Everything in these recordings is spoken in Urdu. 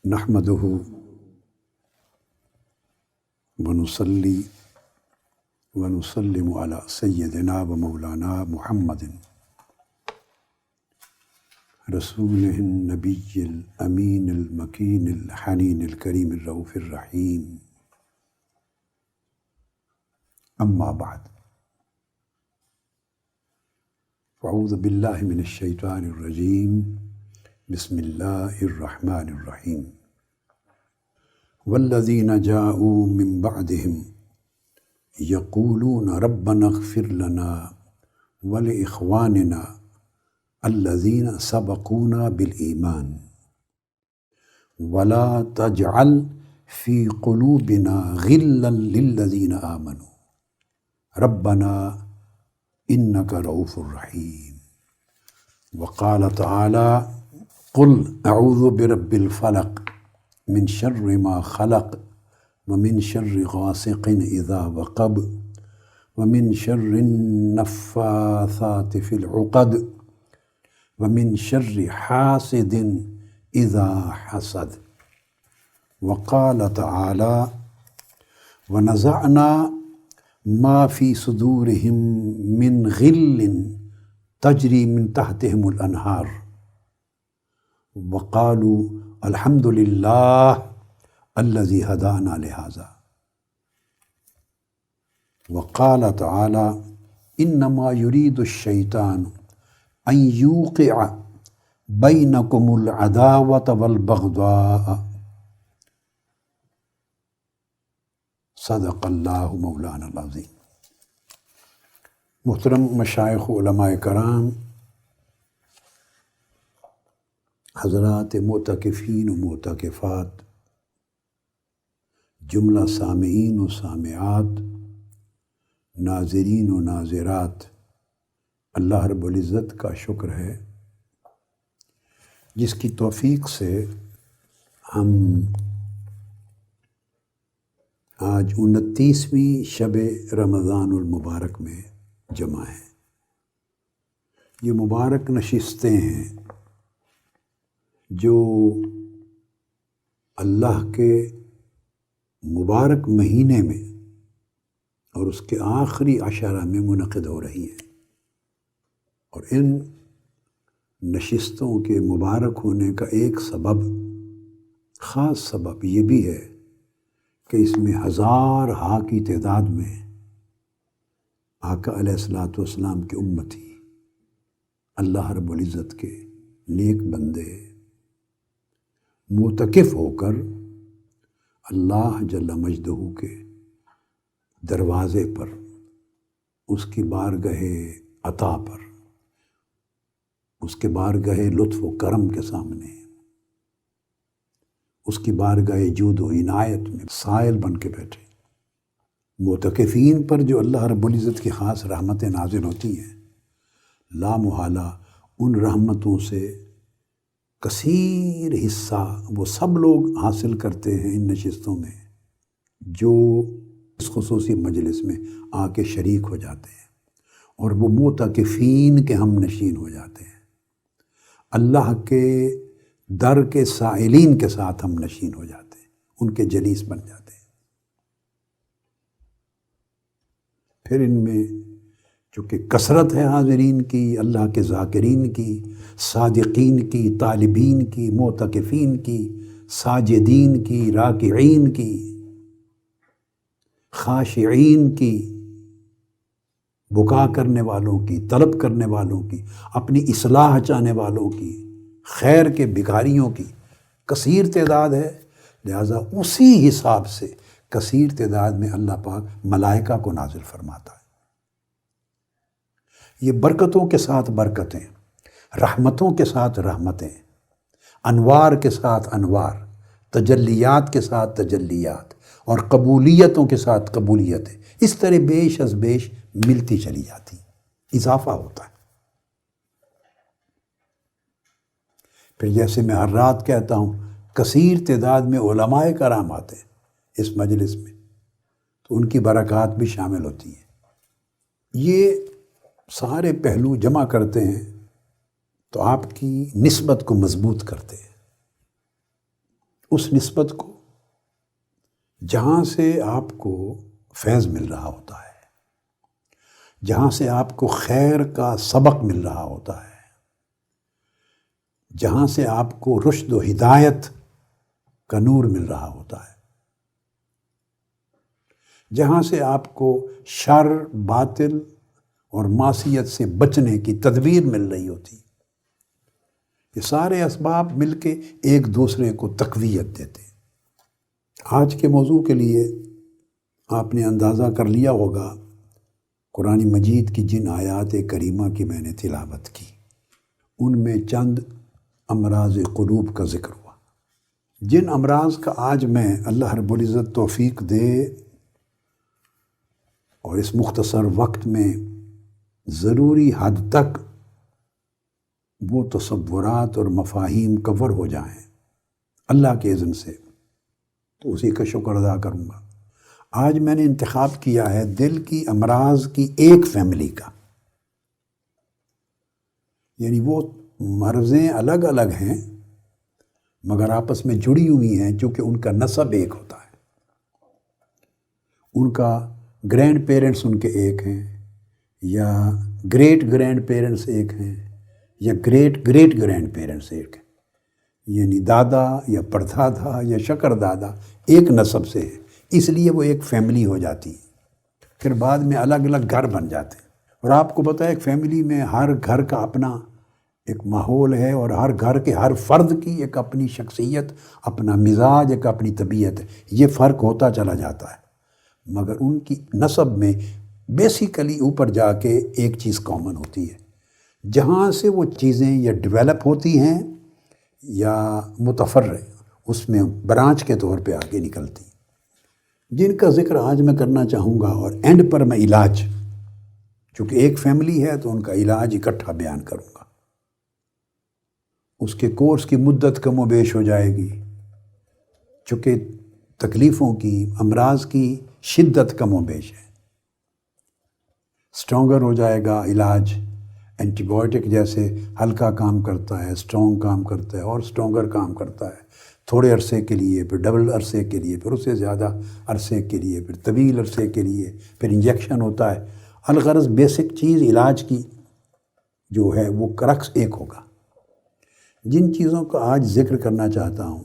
نحمده ونصلي ونسلم على سيدنا ومولانا محمد رسوله النبي الأمين المكين الحنين الكريم الرؤوف الرحيم. أما بعد، أعوذ بالله من الشيطان الرجيم. بسم الله الرحمن الرحيم. والذين جاءوا من بعدهم يقولون ربنا اغفر لنا ولإخواننا الذين سبقونا بالإيمان ولا تجعل في قلوبنا غلا للذين آمنوا ربنا إنك رؤوف رحيم. وقال تعالى قل أعوذ برب الفلق من شر ما خلق ومن شر غاسق إذا وقب ومن شر النفاثات في العقد ومن شر حاسد إذا حسد. وقال تعالى ونزعنا ما في صدورهم من غل تجري من تحتهم الأنهار وقالوا الحمد لله الذي هدانا لهذا. وقال تعالى إنما يريد الشيطان أن يوقع بينكم العداوة والبغضاء. صدق اللہ مولانا العظیم. محترم مشائخ علماء کرام، حضرات معتکفین و معتکفات، جملہ سامعین و سامعات، ناظرین و ناظرات، اللہ رب العزت کا شکر ہے جس کی توفیق سے ہم آج 29ویں شب رمضان المبارک میں جمع ہیں. یہ مبارک نشستیں ہیں جو اللہ کے مبارک مہینے میں اور اس کے آخری عشرہ میں منعقد ہو رہی ہیں، اور ان نشستوں کے مبارک ہونے کا ایک سبب، خاص سبب یہ بھی ہے کہ اس میں ہزار ہا کی تعداد میں آقا علیہ الصلوۃ والسلام کی امتی، اللہ رب العزت کے نیک بندے معتکف ہو کر اللہ جل مجدہ کے دروازے پر، اس کی بارگاہ عطا پر، اس کے بارگاہ لطف و کرم کے سامنے، اس کی بارگاہ جود و عنایت میں سائل بن کے بیٹھے. معتکفین پر جو اللہ رب العزت کی خاص رحمتیں نازل ہوتی ہیں، لا محالہ ان رحمتوں سے کثیر حصہ وہ سب لوگ حاصل کرتے ہیں ان نشستوں میں جو اس خصوصی مجلس میں آ کے شریک ہو جاتے ہیں، اور وہ معتکفین کے ہم نشین ہو جاتے ہیں، اللہ کے در کے سائلین کے ساتھ ہم نشین ہو جاتے ہیں، ان کے جلیس بن جاتے ہیں. پھر ان میں چونکہ کثرت ہے حاضرین کی، اللہ کے ذاکرین کی، صادقین کی، طالبین کی، معتکفین کی، ساجدین کی، راکعین کی، خاشعین کی، بکا کرنے والوں کی، طلب کرنے والوں کی، اپنی اصلاح چاہنے والوں کی، خیر کے بھکاریوں کی کثیر تعداد ہے. لہذا اسی حساب سے کثیر تعداد میں اللہ پاک ملائکہ کو نازل فرماتا ہے. یہ برکتوں کے ساتھ برکتیں، رحمتوں کے ساتھ رحمتیں، انوار کے ساتھ انوار، تجلیات کے ساتھ تجلیات، اور قبولیتوں کے ساتھ قبولیتیں، اس طرح بیش از بیش ملتی چلی جاتی، اضافہ ہوتا ہے. پھر جیسے میں ہر رات کہتا ہوں، کثیر تعداد میں علماء کرام آتے ہیں اس مجلس میں، تو ان کی برکات بھی شامل ہوتی ہیں. یہ سارے پہلو جمع کرتے ہیں تو آپ کی نسبت کو مضبوط کرتے ہیں. اس نسبت کو جہاں سے آپ کو فیض مل رہا ہوتا ہے، جہاں سے آپ کو خیر کا سبق مل رہا ہوتا ہے، جہاں سے آپ کو رشد و ہدایت کا نور مل رہا ہوتا ہے، جہاں سے آپ کو شر، باطل اور معصیت سے بچنے کی تدبیر مل رہی ہوتی، یہ سارے اسباب مل کے ایک دوسرے کو تقویت دیتے ہیں۔ آج کے موضوع کے لیے آپ نے اندازہ کر لیا ہوگا قرآن مجید کی جن آیات کریمہ کی میں نے تلاوت کی، ان میں چند امراض قلوب کا ذکر ہوا۔ جن امراض کا آج میں اللہ رب العزت توفیق دے اور اس مختصر وقت میں ضروری حد تک وہ تصورات اور مفاہیم کور ہو جائیں اللہ کے اذن سے، تو اسی کا شکر ادا کروں گا۔ آج میں نے انتخاب کیا ہے دل کی امراض کی ایک فیملی کا، یعنی وہ مرضیں الگ الگ ہیں مگر آپس میں جڑی ہوئی ہیں، چونکہ ان کا نسب ایک ہوتا ہے، ان کا گرینڈ پیرنٹس ان کے ایک ہیں، یا گریٹ گرینڈ پیرنٹس ایک ہیں، یا گریٹ گریٹ گرینڈ پیرنٹس ایک ہیں، یعنی دادا یا پردادا یا شکر دادا ایک نسب سے ہے، اس لیے وہ ایک فیملی ہو جاتی ہے۔ پھر بعد میں الگ الگ گھر بن جاتے ہیں، اور آپ کو پتہ ہے ایک فیملی میں ہر گھر کا اپنا ایک ماحول ہے، اور ہر گھر کے ہر فرد کی ایک اپنی شخصیت، اپنا مزاج، ایک اپنی طبیعت ہے، یہ فرق ہوتا چلا جاتا ہے، مگر ان کی نسب میں بیسیکلی اوپر جا کے ایک چیز کامن ہوتی ہے، جہاں سے وہ چیزیں یا ڈیولپ ہوتی ہیں یا متفرع اس میں برانچ کے طور پہ آگے نکلتی ہیں، جن کا ذکر آج میں کرنا چاہوں گا، اور اینڈ پر میں علاج، چونکہ ایک فیملی ہے تو ان کا علاج اکٹھا بیان کروں گا، اس کے کورس کی مدت کم و بیش ہو جائے گی، چونکہ تکلیفوں کی، امراض کی شدت کم و بیش ہے، سٹرونگر ہو جائے گا علاج، اینٹی بائیوٹک جیسے ہلکا کام کرتا ہے، سٹرونگ کام کرتا ہے، اور سٹرونگر کام کرتا ہے تھوڑے عرصے کے لیے، پھر ڈبل عرصے کے لیے، پھر اس سے زیادہ عرصے کے لیے، پھر طویل عرصے کے لیے، پھر انجیکشن ہوتا ہے۔ الغرض بیسک چیز علاج کی جو ہے وہ کرکس ایک ہوگا۔ جن چیزوں کا آج ذکر کرنا چاہتا ہوں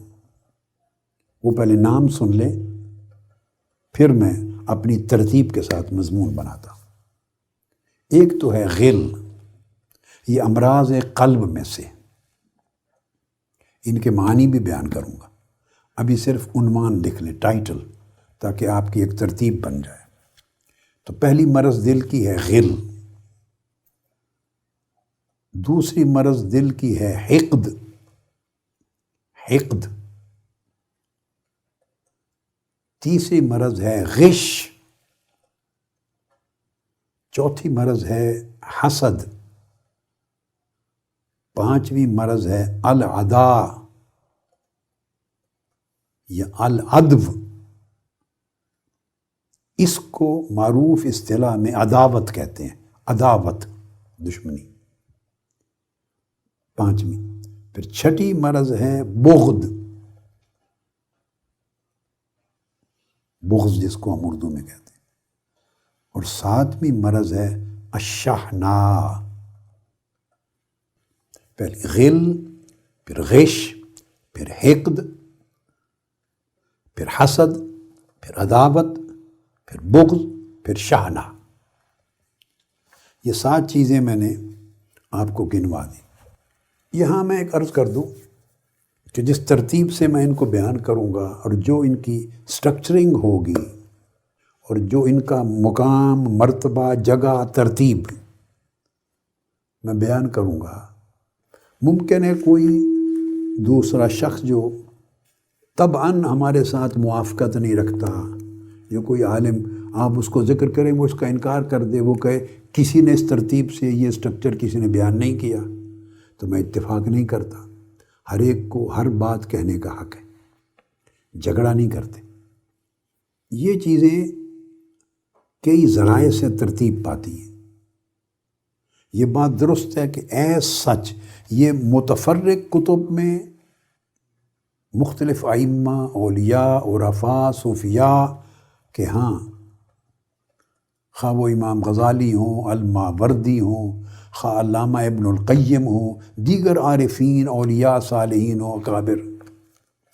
وہ پہلے نام سن لیں، پھر میں اپنی ترتیب کے ساتھ مضمون بناتا ہوں۔ ایک تو ہے غل، یہ امراض قلب میں سے، ان کے معنی بھی بیان کروں گا، ابھی صرف عنوان لکھ لیں، ٹائٹل، تاکہ آپ کی ایک ترتیب بن جائے۔ تو پہلی مرض دل کی ہے غل، دوسری مرض دل کی ہے حقد، حقد، تیسری مرض ہے غش، چوتھی مرض ہے حسد، پانچویں مرض ہے العدا یا العدو، اس کو معروف اصطلاح میں عداوت کہتے ہیں، عداوت، دشمنی، پانچویں۔ پھر چھٹی مرض ہے بغض، بغض جس کو ہم اردو میں کہتے ہیں، اور ساتویں مرض ہے الشحنہ، پہلے غل، پھر غش، پھر حقد، پھر حسد، پھر عداوت، پھر بغض، پھر شحنہ۔ یہ 7 چیزیں میں نے آپ کو گنوا دی۔ یہاں میں ایک عرض کر دوں کہ جس ترتیب سے میں ان کو بیان کروں گا، اور جو ان کی سٹرکچرنگ ہوگی، اور جو ان کا مقام، مرتبہ، جگہ، ترتیب میں بیان کروں گا، ممکن ہے کوئی دوسرا شخص جو طبعاً ہمارے ساتھ موافقت نہیں رکھتا، یا کوئی عالم آپ اس کو ذکر کریں وہ اس کا انکار کر دے، وہ کہے کسی نے اس ترتیب سے یہ سٹرکچر کسی نے بیان نہیں کیا، تو میں اتفاق نہیں کرتا۔ ہر ایک کو ہر بات کہنے کا حق ہے، جھگڑا نہیں کرتے۔ یہ چیزیں کئی ذرائع سے ترتیب پاتی ہیں۔ یہ بات درست ہے کہ ایز سچ یہ متفرق کتب میں مختلف ائمہ، اولیاء، عرفاء، صوفیاء کہ ہاں، خواہ وہ امام غزالی ہوں، الماوردی ہوں، خواہ علامہ ابن القیم ہوں، دیگر عارفین، اولیاء، صالحین ہوں، اکابر،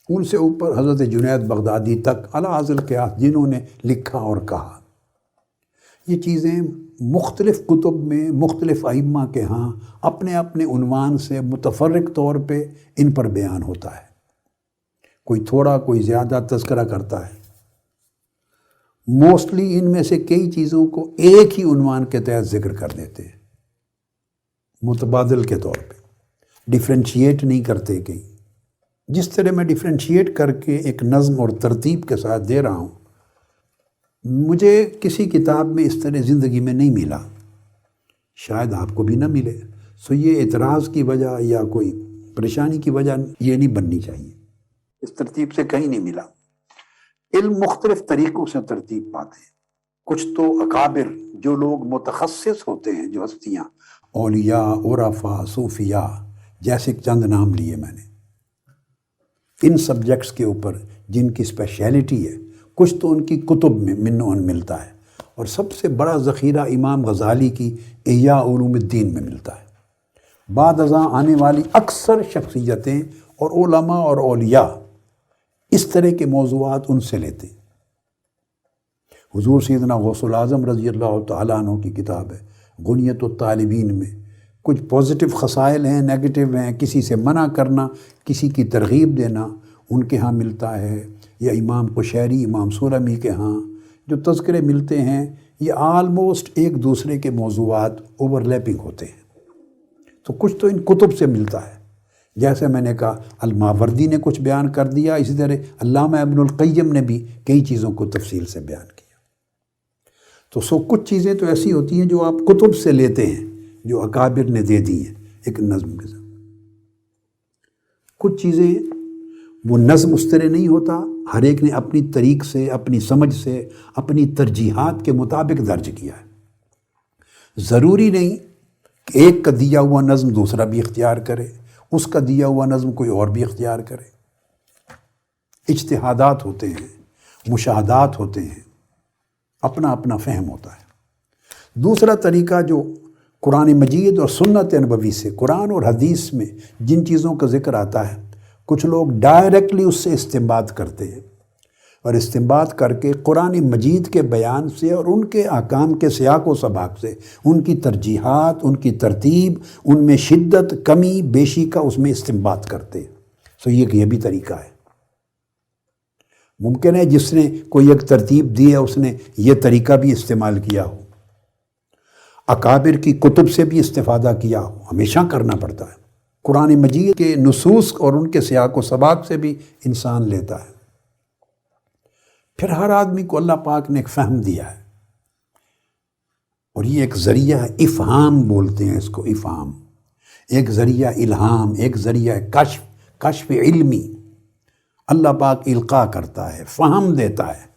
ان سے اوپر حضرت جنید بغدادی تک اعلیٰ القیاس جنہوں نے لکھا اور کہا، یہ چیزیں مختلف کتب میں مختلف ائمہ کے ہاں اپنے اپنے عنوان سے متفرق طور پہ ان پر بیان ہوتا ہے، کوئی تھوڑا کوئی زیادہ تذکرہ کرتا ہے۔ موسٹلی ان میں سے کئی چیزوں کو ایک ہی عنوان کے تحت ذکر کر دیتے ہیں، متبادل کے طور پہ، ڈیفرینشیٹ نہیں کرتے کہیں۔ جس طرح میں ڈیفرینشیٹ کر کے ایک نظم اور ترتیب کے ساتھ دے رہا ہوں، مجھے کسی کتاب میں اس طرح زندگی میں نہیں ملا، شاید آپ کو بھی نہ ملے، سو یہ اعتراض کی وجہ یا کوئی پریشانی کی وجہ یہ نہیں بننی چاہیے، اس ترتیب سے کہیں نہیں ملا۔ علم مختلف طریقوں سے ترتیب پاتے ہیں، کچھ تو اکابر جو لوگ متخصص ہوتے ہیں، جو ہستیاں، اولیاء، عرفاء، صوفیاء، جیسے چند نام لیے میں نے، ان سبجیکٹس کے اوپر جن کی اسپیشلٹی ہے، کچھ تو ان کی کتب میں من ملتا ہے، اور سب سے بڑا ذخیرہ امام غزالی کی احیاء علوم الدین میں ملتا ہے۔ بعد ازاں آنے والی اکثر شخصیتیں اور علماء اور اولیاء اس طرح کے موضوعات ان سے لیتے ہیں۔ حضور سیدنا غوث الاعظم رضی اللہ تعالیٰ عنہ کی کتاب ہے غنیۃ الطالبین میں کچھ پازیٹیو خصائل ہیں، نیگیٹو ہیں، کسی سے منع کرنا، کسی کی ترغیب دینا، ان کے ہاں ملتا ہے، یا امام قشیری، امام سورمی کے ہاں جو تذکرے ملتے ہیں، یہ آلموسٹ ایک دوسرے کے موضوعات اوور لیپنگ ہوتے ہیں، تو کچھ تو ان کتب سے ملتا ہے۔ جیسے میں نے کہا الماوردی نے کچھ بیان کر دیا، اسی طرح علامہ ابن القیم نے بھی کئی چیزوں کو تفصیل سے بیان کیا۔ تو کچھ چیزیں تو ایسی ہوتی ہیں جو آپ کتب سے لیتے ہیں، جو اکابر نے دے دی ہیں ایک نظم کے ساتھ۔ کچھ چیزیں وہ نظم اس طرح نہیں ہوتا، ہر ایک نے اپنی طریق سے، اپنی سمجھ سے، اپنی ترجیحات کے مطابق درج کیا ہے۔ ضروری نہیں کہ ایک کا دیا ہوا نظم دوسرا بھی اختیار کرے، اس کا دیا ہوا نظم کوئی اور بھی اختیار کرے۔ اجتہادات ہوتے ہیں، مشاہدات ہوتے ہیں، اپنا اپنا فہم ہوتا ہے۔ دوسرا طریقہ جو قرآن مجید اور سنت نبوی سے، قرآن اور حدیث میں جن چیزوں کا ذکر آتا ہے، کچھ لوگ ڈائریکٹلی اس سے استنباط کرتے ہیں، اور استنباط کر کے قرآن مجید کے بیان سے اور ان کے احکام کے سیاق و سباق سے ان کی ترجیحات، ان کی ترتیب، ان میں شدت، کمی بیشی کا اس میں استنباط کرتے ہیں۔ سو یہ بھی طریقہ ہے۔ ممکن ہے جس نے کوئی ایک ترتیب دی ہے اس نے یہ طریقہ بھی استعمال کیا ہو، اکابر کی کتب سے بھی استفادہ کیا ہو، ہمیشہ کرنا پڑتا ہے۔ قرآن مجید کے نصوص اور ان کے سیاق و سباق سے بھی انسان لیتا ہے۔ پھر ہر آدمی کو اللہ پاک نے ایک فہم دیا ہے، اور یہ ایک ذریعہ افہام بولتے ہیں اس کو، افہام، ایک ذریعہ الہام، ایک ذریعہ کشف علمی۔ اللہ پاک القاء کرتا ہے، فہم دیتا ہے۔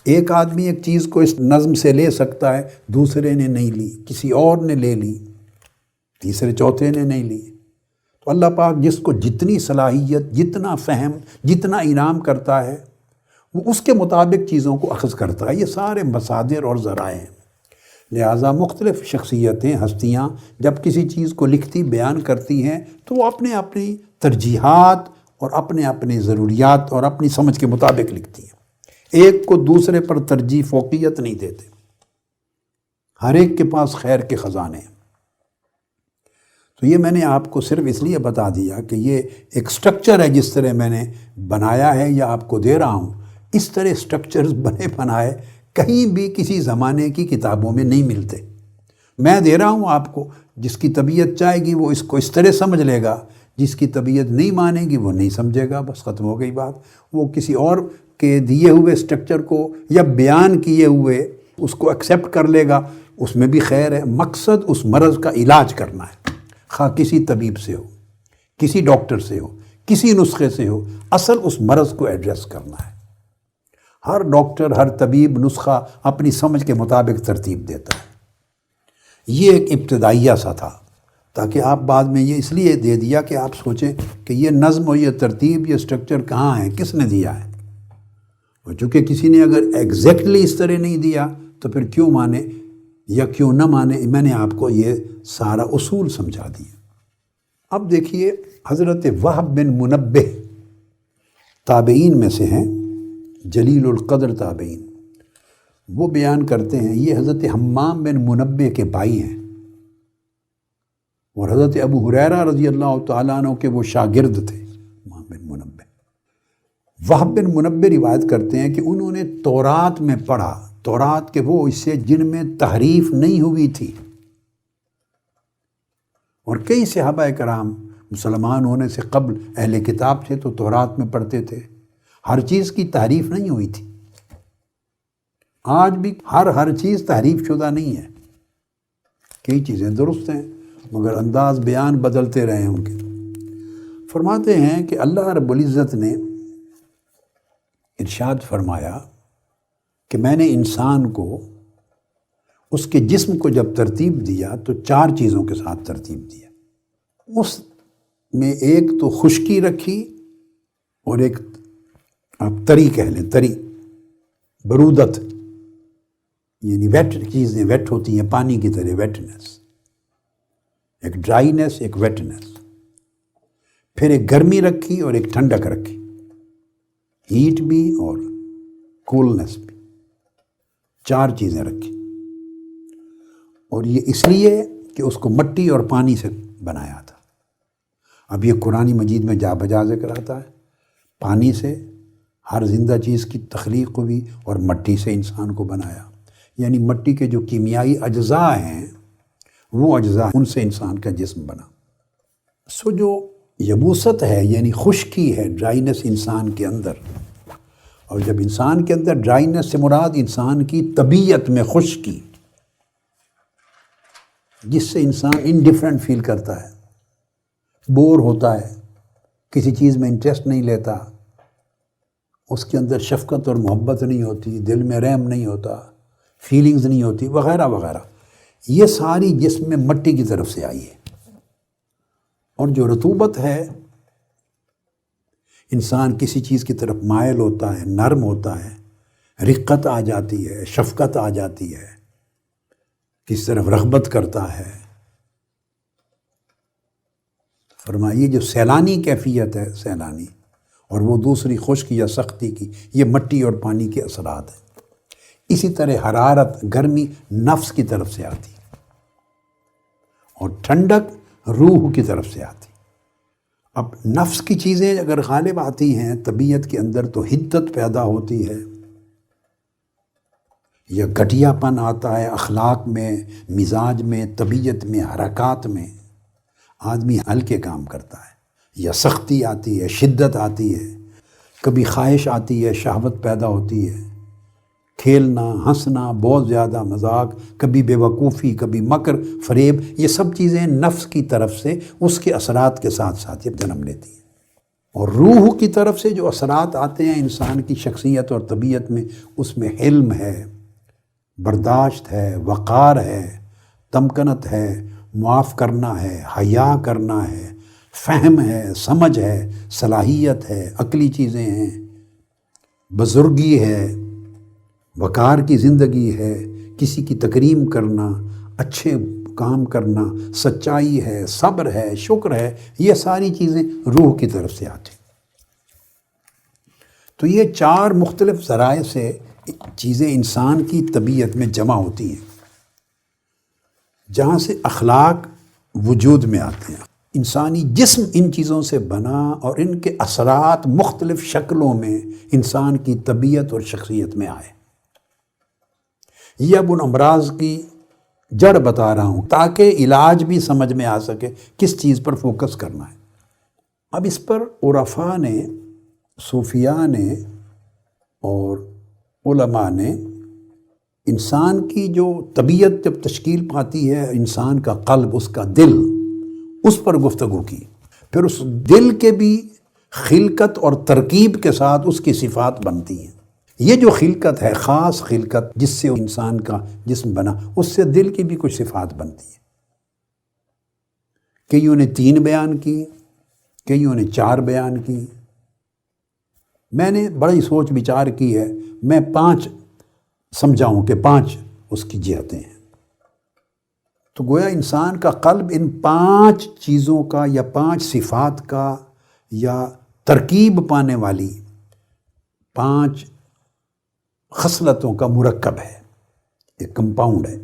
ایک آدمی ایک چیز کو اس نظم سے لے سکتا ہے، دوسرے نے نہیں لی، کسی اور نے لے لی، تیسرے چوتھے نے نہیں لی۔ تو اللہ پاک جس کو جتنی صلاحیت، جتنا فہم، جتنا انعام کرتا ہے، وہ اس کے مطابق چیزوں کو اخذ کرتا ہے۔ یہ سارے مصادر اور ذرائع ہیں۔ لہٰذا مختلف شخصیتیں، ہستیاں جب کسی چیز کو لکھتی، بیان کرتی ہیں، تو وہ اپنے اپنی ترجیحات اور اپنے اپنے ضروریات اور اپنی سمجھ کے مطابق لکھتی ہیں۔ ایک کو دوسرے پر ترجیح، فوقیت نہیں دیتے۔ ہر ایک کے پاس خیر کے خزانے ہیں۔ تو یہ میں نے آپ کو صرف اس لیے بتا دیا کہ یہ ایک سٹرکچر ہے، جس طرح میں نے بنایا ہے یا آپ کو دے رہا ہوں، اس طرح سٹرکچرز بنے بنائے کہیں بھی کسی زمانے کی کتابوں میں نہیں ملتے۔ میں دے رہا ہوں آپ کو، جس کی طبیعت چاہے گی وہ اس کو اس طرح سمجھ لے گا، جس کی طبیعت نہیں مانے گی وہ نہیں سمجھے گا، بس ختم ہو گئی بات۔ وہ کسی اور کے دیے ہوئے سٹرکچر کو یا بیان کیے ہوئے اس کو ایکسیپٹ کر لے گا، اس میں بھی خیر ہے۔ مقصد اس مرض کا علاج کرنا ہے، خواہ کسی طبیب سے ہو، کسی ڈاکٹر سے ہو، کسی نسخے سے ہو، اصل اس مرض کو ایڈریس کرنا ہے۔ ہر ڈاکٹر، ہر طبیب نسخہ اپنی سمجھ کے مطابق ترتیب دیتا ہے۔ یہ ایک ابتدائیہ سا تھا تاکہ آپ بعد میں یہ اس لیے دے دیا کہ آپ سوچیں کہ یہ نظم اور یہ ترتیب، یہ اسٹرکچر کہاں ہے، کس نے دیا ہے. اور چونکہ کسی نے اگر ایگزیکٹلی اس طرح نہیں دیا تو پھر کیوں مانے یا کیوں نہ مانے. میں نے آپ کو یہ سارا اصول سمجھا دیا. اب دیکھیے حضرت وہب بن منبہ تابعین میں سے ہیں، جلیل القدر تابعین. وہ بیان کرتے ہیں، یہ حضرت حمام بن منبہ کے بھائی ہیں اور حضرت ابو ہریرہ رضی اللہ تعالیٰ عنہ کے وہ شاگرد تھے. حمام بن منبہ، وہب بن منبہ روایت کرتے ہیں کہ انہوں نے تورات میں پڑھا، تورات کے وہ حصے جن میں تحریف نہیں ہوئی تھی. اور کئی صحابہ کرام مسلمان ہونے سے قبل اہل کتاب تھے تو تورات میں پڑھتے تھے، ہر چیز کی تحریف نہیں ہوئی تھی. آج بھی ہر چیز تحریف شدہ نہیں ہے، کئی چیزیں درست ہیں مگر انداز بیان بدلتے رہے ہیں ان کے. فرماتے ہیں کہ اللہ رب العزت نے ارشاد فرمایا کہ میں نے انسان کو اس کے جسم کو جب ترتیب دیا تو 4 چیزوں کے ساتھ ترتیب دیا. اس میں ایک تو خشکی رکھی اور ایک آپ تری کہہ لیں، تری برودت، یعنی ویٹ چیزیں ویٹ ہوتی ہیں پانی کی طرح، ویٹنس، ایک ڈرائینس، ایک ویٹنس. پھر ایک گرمی رکھی اور ایک ٹھنڈک رکھی، ہیٹ بھی اور کولنس بھی، 4 چیزیں رکھی. اور یہ اس لیے کہ اس کو مٹی اور پانی سے بنایا تھا. اب یہ قرآن مجید میں جا بجا ذکر آتا ہے، پانی سے ہر زندہ چیز کی تخلیق ہوئی اور مٹی سے انسان کو بنایا. یعنی مٹی کے جو کیمیائی اجزاء ہیں وہ اجزاء، ان سے انسان کا جسم بنا. سو جو یبوست ہے یعنی خشکی ہے، ڈرائینس انسان کے اندر، اور جب انسان کے اندر ڈرائینس سے مراد انسان کی طبیعت میں خشکی، جس سے انسان انڈیفرنٹ فیل کرتا ہے، بور ہوتا ہے، کسی چیز میں انٹرسٹ نہیں لیتا، اس کے اندر شفقت اور محبت نہیں ہوتی، دل میں رحم نہیں ہوتا، فیلنگز نہیں ہوتی، وغیرہ وغیرہ. یہ ساری جسم میں مٹی کی طرف سے آئی ہے. اور جو رطوبت ہے، انسان کسی چیز کی طرف مائل ہوتا ہے، نرم ہوتا ہے، رقت آ جاتی ہے، شفقت آ جاتی ہے، کس طرف رغبت کرتا ہے. فرمائیے جو سیلانی کیفیت ہے، سیلانی، اور وہ دوسری خشک یا سختی کی، یہ مٹی اور پانی کے اثرات ہیں. اسی طرح حرارت، گرمی نفس کی طرف سے آتی اور ٹھنڈک روح کی طرف سے آتی. اب نفس کی چیزیں اگر غالب آتی ہیں طبیعت کے اندر تو حدت پیدا ہوتی ہے، یا گھٹیا پن آتا ہے اخلاق میں، مزاج میں، طبیعت میں، حرکات میں. آدمی ہلکے کام کرتا ہے، یا سختی آتی ہے، شدت آتی ہے، کبھی خواہش آتی ہے، شہوت پیدا ہوتی ہے، کھیلنا، ہنسنا، بہت زیادہ مذاق، کبھی بے وقوفی، کبھی مکر فریب. یہ سب چیزیں نفس کی طرف سے اس کے اثرات کے ساتھ ساتھ یہ جنم لیتی ہیں. اور روح کی طرف سے جو اثرات آتے ہیں انسان کی شخصیت اور طبیعت میں، اس میں حلم ہے، برداشت ہے، وقار ہے، تمکنت ہے، معاف کرنا ہے، حیا کرنا ہے، فہم ہے، سمجھ ہے، صلاحیت ہے، عقلی چیزیں ہیں، بزرگی ہے، وقار کی زندگی ہے، کسی کی تکریم کرنا، اچھے کام کرنا، سچائی ہے، صبر ہے، شکر ہے. یہ ساری چیزیں روح کی طرف سے آتی. تو یہ 4 مختلف ذرائع سے چیزیں انسان کی طبیعت میں جمع ہوتی ہیں، جہاں سے اخلاق وجود میں آتے ہیں. انسانی جسم ان چیزوں سے بنا اور ان کے اثرات مختلف شکلوں میں انسان کی طبیعت اور شخصیت میں آئے. یہ اب ان امراض کی جڑ بتا رہا ہوں تاکہ علاج بھی سمجھ میں آ سکے کس چیز پر فوکس کرنا ہے. اب اس پر عرفاء نے، صوفیاء نے اور علماء نے انسان کی جو طبیعت جب تشکیل پاتی ہے، انسان کا قلب، اس کا دل، اس پر گفتگو کی. پھر اس دل کے بھی خلقت اور ترکیب کے ساتھ اس کی صفات بنتی ہیں. یہ جو خلقت ہے، خاص خلقت جس سے انسان کا جسم بنا، اس سے دل کی بھی کچھ صفات بنتی ہیں. کئیوں نے 3 بیان کی، کئیوں نے 4 بیان کی۔ میں نے بڑی سوچ بچار کی ہے، میں 5 سمجھاؤں کہ 5 اس کی جہتیں ہیں۔ تو گویا انسان کا قلب ان 5 چیزوں کا یا 5 صفات کا یا ترکیب پانے والی 5 خصلتوں کا مرکب ہے، ایک کمپاؤنڈ ہے۔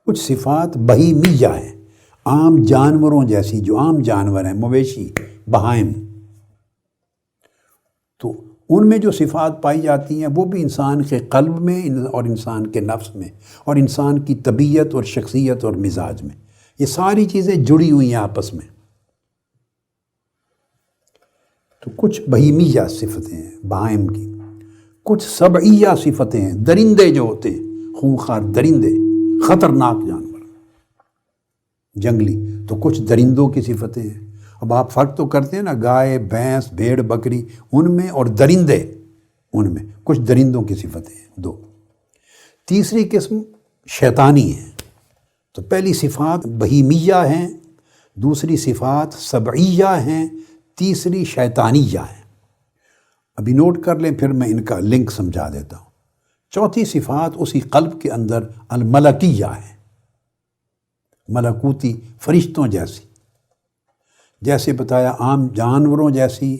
کچھ صفات بہیمیہ ہیں، عام جانوروں جیسی، جو عام جانور ہیں، مویشی، بہائم، تو ان میں جو صفات پائی جاتی ہیں وہ بھی انسان کے قلب میں اور انسان کے نفس میں اور انسان کی طبیعت اور شخصیت اور مزاج میں، یہ ساری چیزیں جڑی ہوئی ہیں آپس میں۔ تو کچھ بہیمیہ صفتیں ہیں بہائم کی، کچھ سبعیہ صفتیں ہیں، درندے جو ہوتے ہیں، خونخوار درندے، خطرناک جانور، جنگلی، تو کچھ درندوں کی صفتیں ہیں۔ اب آپ فرق تو کرتے ہیں نا، گائے، بھینس، بھیڑ، بکری ان میں اور درندے ان میں، کچھ درندوں کی صفتیں ہیں 2۔ تیسری قسم شیطانی ہے۔ تو پہلی صفات بہیمیہ ہیں، دوسری صفات سبعیہ ہیں، تیسری شیطانیہ ہیں۔ ابھی نوٹ کر لیں، پھر میں ان کا لنک سمجھا دیتا ہوں۔ چوتھی صفات اسی قلب کے اندر الملکیہ ہے، ملکوتی، فرشتوں جیسی، جیسے بتایا عام جانوروں جیسی،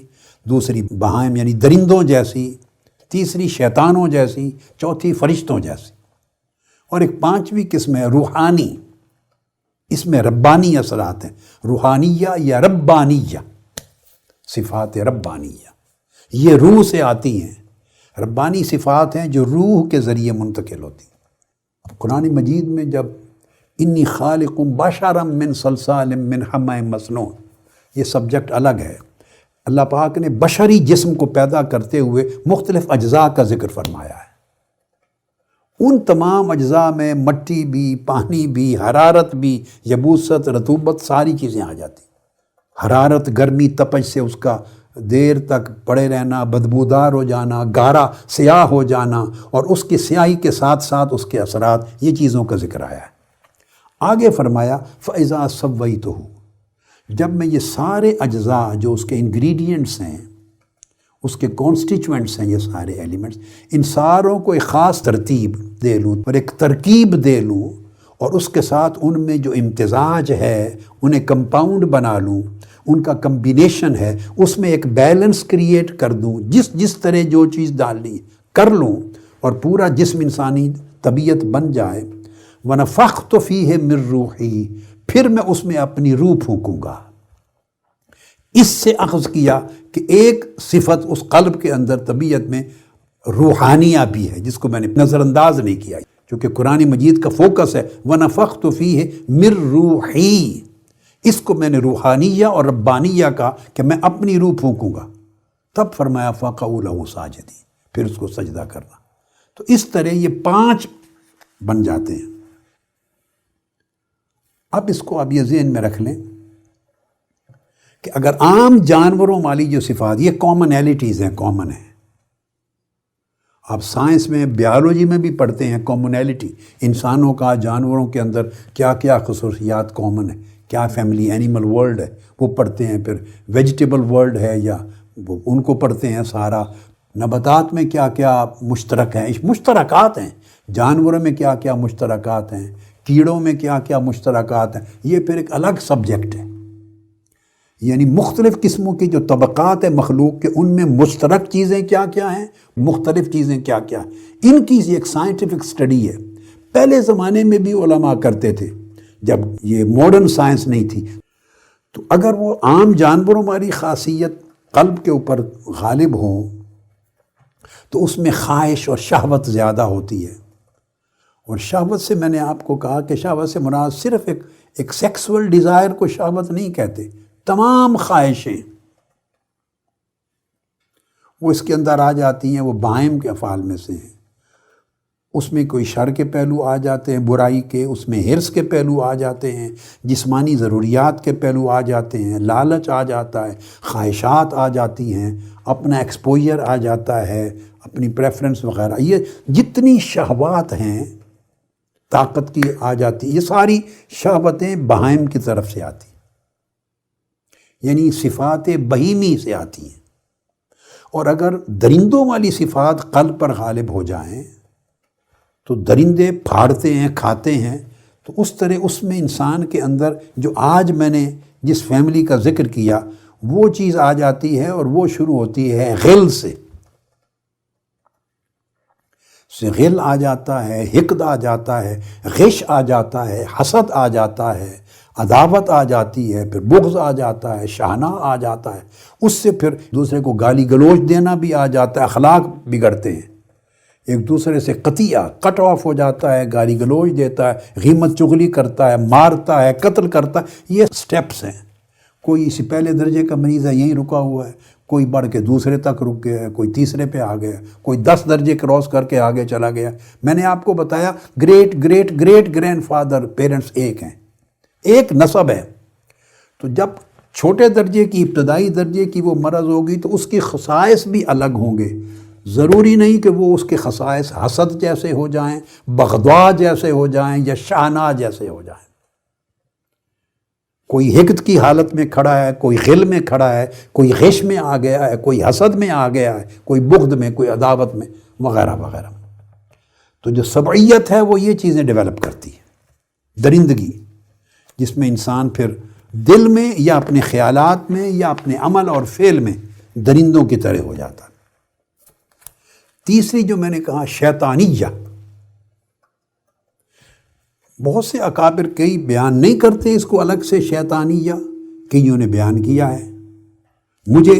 دوسری بہائم یعنی درندوں جیسی، تیسری شیطانوں جیسی، چوتھی فرشتوں جیسی، اور ایک 5ویں قسم ہے روحانی، اس میں ربانی اثرات ہیں، روحانیہ یا ربانیہ، صفات ربانیہ، یہ روح سے آتی ہیں۔ ربانی صفات ہیں جو روح کے ذریعے منتقل ہوتی ہیں۔ قرآن مجید میں جب انی خالق بشرا من صلصال من حمأ مسنون، یہ سبجیکٹ الگ ہے، اللہ پاک نے بشری جسم کو پیدا کرتے ہوئے مختلف اجزاء کا ذکر فرمایا ہے۔ ان تمام اجزاء میں مٹی بھی، پانی بھی، حرارت بھی، یبوست، رطوبت، ساری چیزیں آ جاتی۔ حرارت، گرمی، تپش سے اس کا دیر تک پڑے رہنا، بدبودار ہو جانا، گہرا سیاہ ہو جانا، اور اس کی سیاہی کے ساتھ ساتھ اس کے اثرات، یہ چیزوں کا ذکر آیا ہے۔ آگے فرمایا فَإِذَا سَوَّيْتُهُ، جب میں یہ سارے اجزاء جو اس کے انگریڈینٹس ہیں، اس کے کانسٹیچوئنٹس ہیں، یہ سارے ایلیمنٹس، ان ساروں کو ایک خاص ترتیب دے لوں اور ایک ترکیب دے لوں، اور اس کے ساتھ ان میں جو امتزاج ہے انہیں کمپاؤنڈ بنا لوں، ان کا کمبینیشن ہے، اس میں ایک بیلنس کریٹ کر دوں، جس طرح جو چیز ڈالنی کر لوں، اور پورا جسم انسانی طبیعت بن جائے۔ وَنَفَخْتُ فِيهِ مِن رُوحِي، پھر میں اس میں اپنی روح پھونکوں گا۔ اس سے اخذ کیا کہ ایک صفت اس قلب کے اندر طبیعت میں روحانیہ بھی ہے، جس کو میں نے نظر انداز نہیں کیا، چونکہ قرآن مجید کا فوکس ہے وَنَفَخْتُ فِيهِ مِن رُوحِي، اس کو میں نے روحانیہ اور ربانیہ کا کہ میں اپنی روح پھونکوں گا۔ تب فرمایا فَقَعُوا لَهُ سَاجِدِينَ، پھر اس کو سجدہ کرنا۔ تو اس طرح یہ 5 بن جاتے ہیں۔ اب اس کو یہ ذہن میں رکھ لیں کہ اگر عام جانوروں والی جو صفات، یہ کامنیلٹیز ہیں، کامن ہیں، آپ سائنس میں، بیالوجی میں بھی پڑھتے ہیں کامنیلٹی، انسانوں کا جانوروں کے اندر کیا کیا خصوصیات کامن ہیں، کیا فیملی اینیمل ورلڈ ہے وہ پڑھتے ہیں، پھر ویجیٹیبل ورلڈ ہے یا ان کو پڑھتے ہیں سارا، نباتات میں کیا کیا مشترک ہیں، مشترکات ہیں، جانوروں میں کیا کیا مشترکات ہیں، کیڑوں میں کیا کیا مشترکات ہیں، یہ پھر ایک الگ سبجیکٹ ہے۔ یعنی مختلف قسموں کی جو طبقات ہیں مخلوق کے، ان میں مشترک چیزیں کیا کیا ہیں، مختلف چیزیں کیا کیا ہیں، ان کی ایک سائنٹیفک سٹڈی ہے۔ پہلے زمانے میں بھی علماء کرتے تھے جب یہ ماڈرن سائنس نہیں تھی، تو اگر وہ عام جانوروں والی خاصیت قلب کے اوپر غالب ہو تو اس میں خواہش اور شہوت زیادہ ہوتی ہے۔ اور شہوت سے میں نے آپ کو کہا کہ شہوت سے مراد صرف ایک سیکسول ڈیزائر کو شہوت نہیں کہتے، تمام خواہشیں وہ اس کے اندر آ جاتی ہیں، وہ بہائم کے افعال میں سے ہیں۔ اس میں کوئی شر کے پہلو آ جاتے ہیں برائی کے، اس میں حرص کے پہلو آ جاتے ہیں، جسمانی ضروریات کے پہلو آ جاتے ہیں، لالچ آ جاتا ہے، خواہشات آ جاتی ہیں، اپنا ایکسپوجر آ جاتا ہے، اپنی پریفرنس وغیرہ، یہ جتنی شہوات ہیں طاقت کی آ جاتی، یہ ساری شہوتیں بہائم کی طرف سے آتی۔ یعنی صفات بہیمی سے آتی ہیں. اور اگر درندوں والی صفات قلب پر غالب ہو جائیں تو درندے پھاڑتے ہیں، کھاتے ہیں، تو اس طرح اس میں انسان کے اندر جو آج میں نے جس فیملی کا ذکر کیا وہ چیز آ جاتی ہے، اور وہ شروع ہوتی ہے غل سے. غل آ جاتا ہے، حقد آ جاتا ہے، غش آ جاتا ہے، حسد آ جاتا ہے، عداوت آ جاتی ہے، پھر بغض آ جاتا ہے، شاہناہ آ جاتا ہے. اس سے پھر دوسرے کو گالی گلوچ دینا بھی آ جاتا ہے، اخلاق بگڑتے ہیں، ایک دوسرے سے قطیعہ کٹ آف ہو جاتا ہے، گالی گلوچ دیتا ہے، غیبت چغلی کرتا ہے، مارتا ہے، قتل کرتا ہے. یہ سٹیپس ہیں. کوئی اسی پہلے درجے کا مریض ہے، یہیں رکا ہوا ہے، کوئی بڑھ کے دوسرے تک رک گیا ہے، کوئی تیسرے پہ آ گیا، کوئی 10 درجے کراس کر کے آگے چلا گیا. میں نے آپ کو بتایا great great great grand father parents ایک ہیں، ایک نسب ہے. تو جب چھوٹے درجے کی، ابتدائی درجے کی وہ مرض ہوگی تو اس کی خصائص بھی الگ ہوں گے. ضروری نہیں کہ وہ اس کے خصائص حسد جیسے ہو جائیں، بغضاء جیسے ہو جائیں، یا شاہناہ جیسے ہو جائیں. کوئی حقد کی حالت میں کھڑا ہے، کوئی غل میں کھڑا ہے، کوئی غش میں آ گیا ہے، کوئی حسد میں آ گیا ہے، کوئی بغض میں، کوئی عداوت میں، وغیرہ وغیرہ. تو جو سبعیت ہے وہ یہ چیزیں ڈیولپ کرتی ہے، درندگی، جس میں انسان پھر دل میں یا اپنے خیالات میں یا اپنے عمل اور فعل میں درندوں کی طرح ہو جاتا ہے. تیسری جو میں نے کہا شیطانیہ، بہت سے اکابر کئی بیان نہیں کرتے اس کو الگ سے شیطانیہ، کئیوں نے بیان کیا ہے. مجھے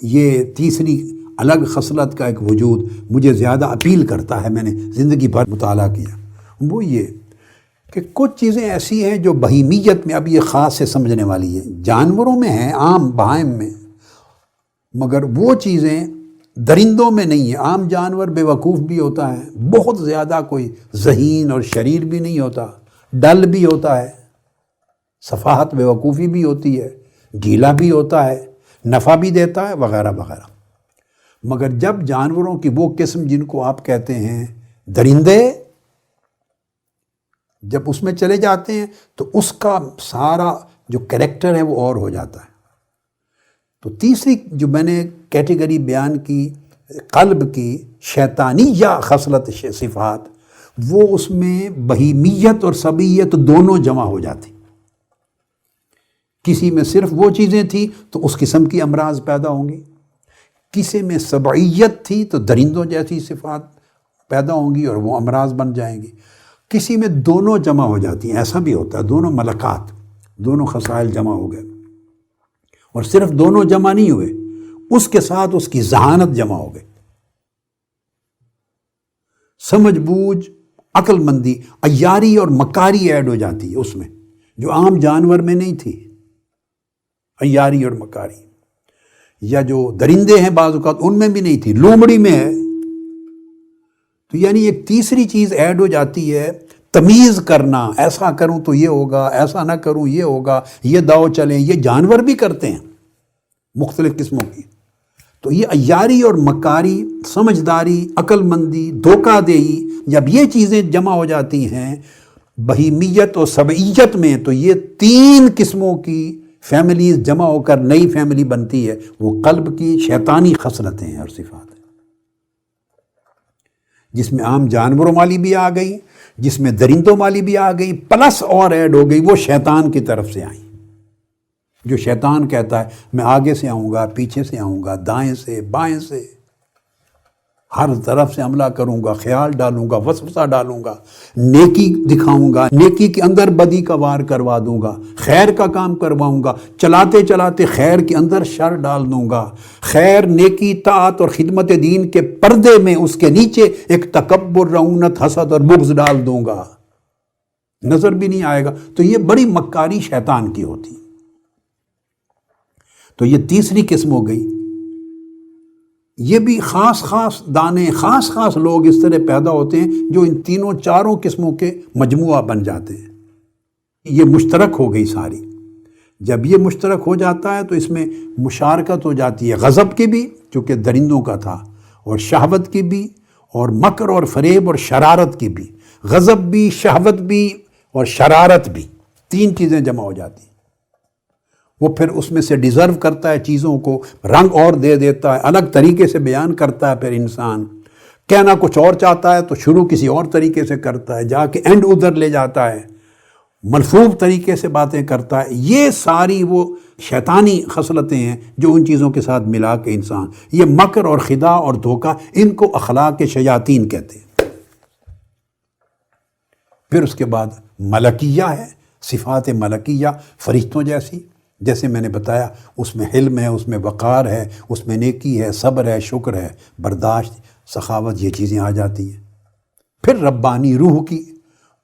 یہ تیسری الگ خصلت کا ایک وجود مجھے زیادہ اپیل کرتا ہے، میں نے زندگی بھر مطالعہ کیا. وہ یہ کہ کچھ چیزیں ایسی ہیں جو بہیمیت میں، اب یہ خاص سے سمجھنے والی ہے، جانوروں میں ہیں، عام بہائم میں، مگر وہ چیزیں درندوں میں نہیں ہے. عام جانور بے وقوف بھی ہوتا ہے، بہت زیادہ کوئی ذہین اور شریر بھی نہیں ہوتا، ڈل بھی ہوتا ہے، سفاہت بے وقوفی بھی ہوتی ہے، ڈھیلا بھی ہوتا ہے، نفع بھی دیتا ہے، وغیرہ وغیرہ. مگر جب جانوروں کی وہ قسم جن کو آپ کہتے ہیں درندے، جب اس میں چلے جاتے ہیں تو اس کا سارا جو کریکٹر ہے وہ اور ہو جاتا ہے. تو تیسری جو میں نے کیٹیگری بیان کی قلب کی شیطانیہ خصلت صفات، وہ اس میں بہیمیت اور سبیت دونوں جمع ہو جاتی. کسی میں صرف وہ چیزیں تھیں تو اس قسم کی امراض پیدا ہوں گی، کسی میں سبعیت تھی تو درندوں جیسی صفات پیدا ہوں گی اور وہ امراض بن جائیں گی. کسی میں دونوں جمع ہو جاتی ہیں، ایسا بھی ہوتا ہے، دونوں ملکات، دونوں خصائل جمع ہو گئے. اور صرف دونوں جمع نہیں ہوئے، اس کے ساتھ اس کی ذہانت جمع ہو گئی، سمجھ بوجھ، عقل مندی، عیاری اور مکاری ایڈ ہو جاتی ہے اس میں، جو عام جانور میں نہیں تھی. عیاری اور مکاری، یا جو درندے ہیں بعض اوقات ان میں بھی نہیں تھی، لومڑی میں ہے. تو یعنی ایک تیسری چیز ایڈ ہو جاتی ہے، تمیز کرنا، ایسا کروں تو یہ ہوگا، ایسا نہ کروں یہ ہوگا، یہ داؤ چلیں. یہ جانور بھی کرتے ہیں مختلف قسموں کی. تو یہ عیاری اور مکاری، سمجھداری، عقل مندی، دھوکہ دہی، جب یہ چیزیں جمع ہو جاتی ہیں بہیمیت اور سبعیت میں، تو یہ 3 قسموں کی فیملیز جمع ہو کر نئی فیملی بنتی ہے. وہ قلب کی شیطانی خصلتیں ہیں اور صفات ہیں، جس میں عام جانوروں والی بھی آ گئی، جس میں درندوں والی بھی آ گئی، پلس اور ایڈ ہو گئی وہ شیطان کی طرف سے آئیں. جو شیطان کہتا ہے میں آگے سے آؤں گا، پیچھے سے آؤں گا، دائیں سے بائیں سے، ہر طرف سے حملہ کروں گا، خیال ڈالوں گا، وسوسہ ڈالوں گا، نیکی دکھاؤں گا، نیکی کے اندر بدی کا وار کروا دوں گا، خیر کا کام کرواؤں گا، چلاتے چلاتے خیر کے اندر شر ڈال دوں گا، خیر، نیکی، طاعت اور خدمت دین کے پردے میں اس کے نیچے ایک تکبر، رعونت، حسد اور بغض ڈال دوں گا، نظر بھی نہیں آئے گا. تو یہ بڑی مکاری شیطان کی ہوتی. تو یہ تیسری قسم ہو گئی. یہ بھی خاص خاص دانے، خاص خاص لوگ اس طرح پیدا ہوتے ہیں جو ان تینوں چاروں قسموں کے مجموعہ بن جاتے ہیں. یہ مشترک ہو گئی ساری. جب یہ مشترک ہو جاتا ہے تو اس میں مشارکت ہو جاتی ہے غضب کی بھی، چونکہ درندوں کا تھا، اور شہوت کی بھی، اور مکر اور فریب اور شرارت کی بھی. غضب بھی، شہوت بھی اور شرارت بھی، 3 چیزیں جمع ہو جاتی ہیں. وہ پھر اس میں سے ڈیزرو کرتا ہے چیزوں کو، رنگ اور دے دیتا ہے، الگ طریقے سے بیان کرتا ہے، پھر انسان کہنا کچھ اور چاہتا ہے تو شروع کسی اور طریقے سے کرتا ہے، جا کے اینڈ ادھر لے جاتا ہے، ملفوظ طریقے سے باتیں کرتا ہے۔ یہ ساری وہ شیطانی خصلتیں ہیں جو ان چیزوں کے ساتھ ملا کے انسان، یہ مکر اور خداع اور دھوکہ، ان کو اخلاق شیاطین کہتے ہیں۔ پھر اس کے بعد ملکیہ ہے، صفات ملکیہ فرشتوں جیسی، جیسے میں نے بتایا، اس میں حلم ہے، اس میں وقار ہے، اس میں نیکی ہے، صبر ہے، شکر ہے، برداشت، سخاوت، یہ چیزیں آ جاتی ہیں۔ پھر ربانی روح کی،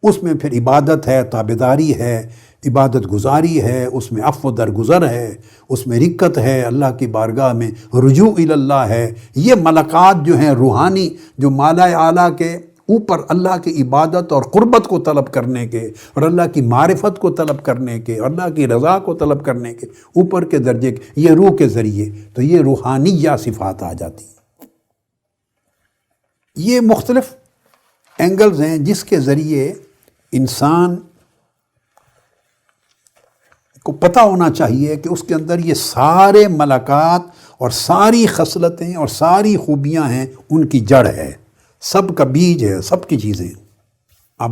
اس میں پھر عبادت ہے، تابعداری ہے، عبادت گزاری ہے، اس میں عفو درگزر ہے، اس میں رقت ہے، اللہ کی بارگاہ میں رجوع الی اللہ ہے۔ یہ ملکات جو ہیں روحانی، جو مالا اعلیٰ کے اوپر اللہ کی عبادت اور قربت کو طلب کرنے کے، اور اللہ کی معرفت کو طلب کرنے کے، اور اللہ کی رضا کو طلب کرنے کے اوپر کے درجے کے، یہ روح کے ذریعے، تو یہ روحانیہ صفات آ جاتی ہیں۔ یہ مختلف اینگلز ہیں جس کے ذریعے انسان کو پتہ ہونا چاہیے کہ اس کے اندر یہ سارے ملکات اور ساری خصلتیں اور ساری خوبیاں ہیں، ان کی جڑ ہے، سب کا بیج ہے، سب کی چیزیں۔ اب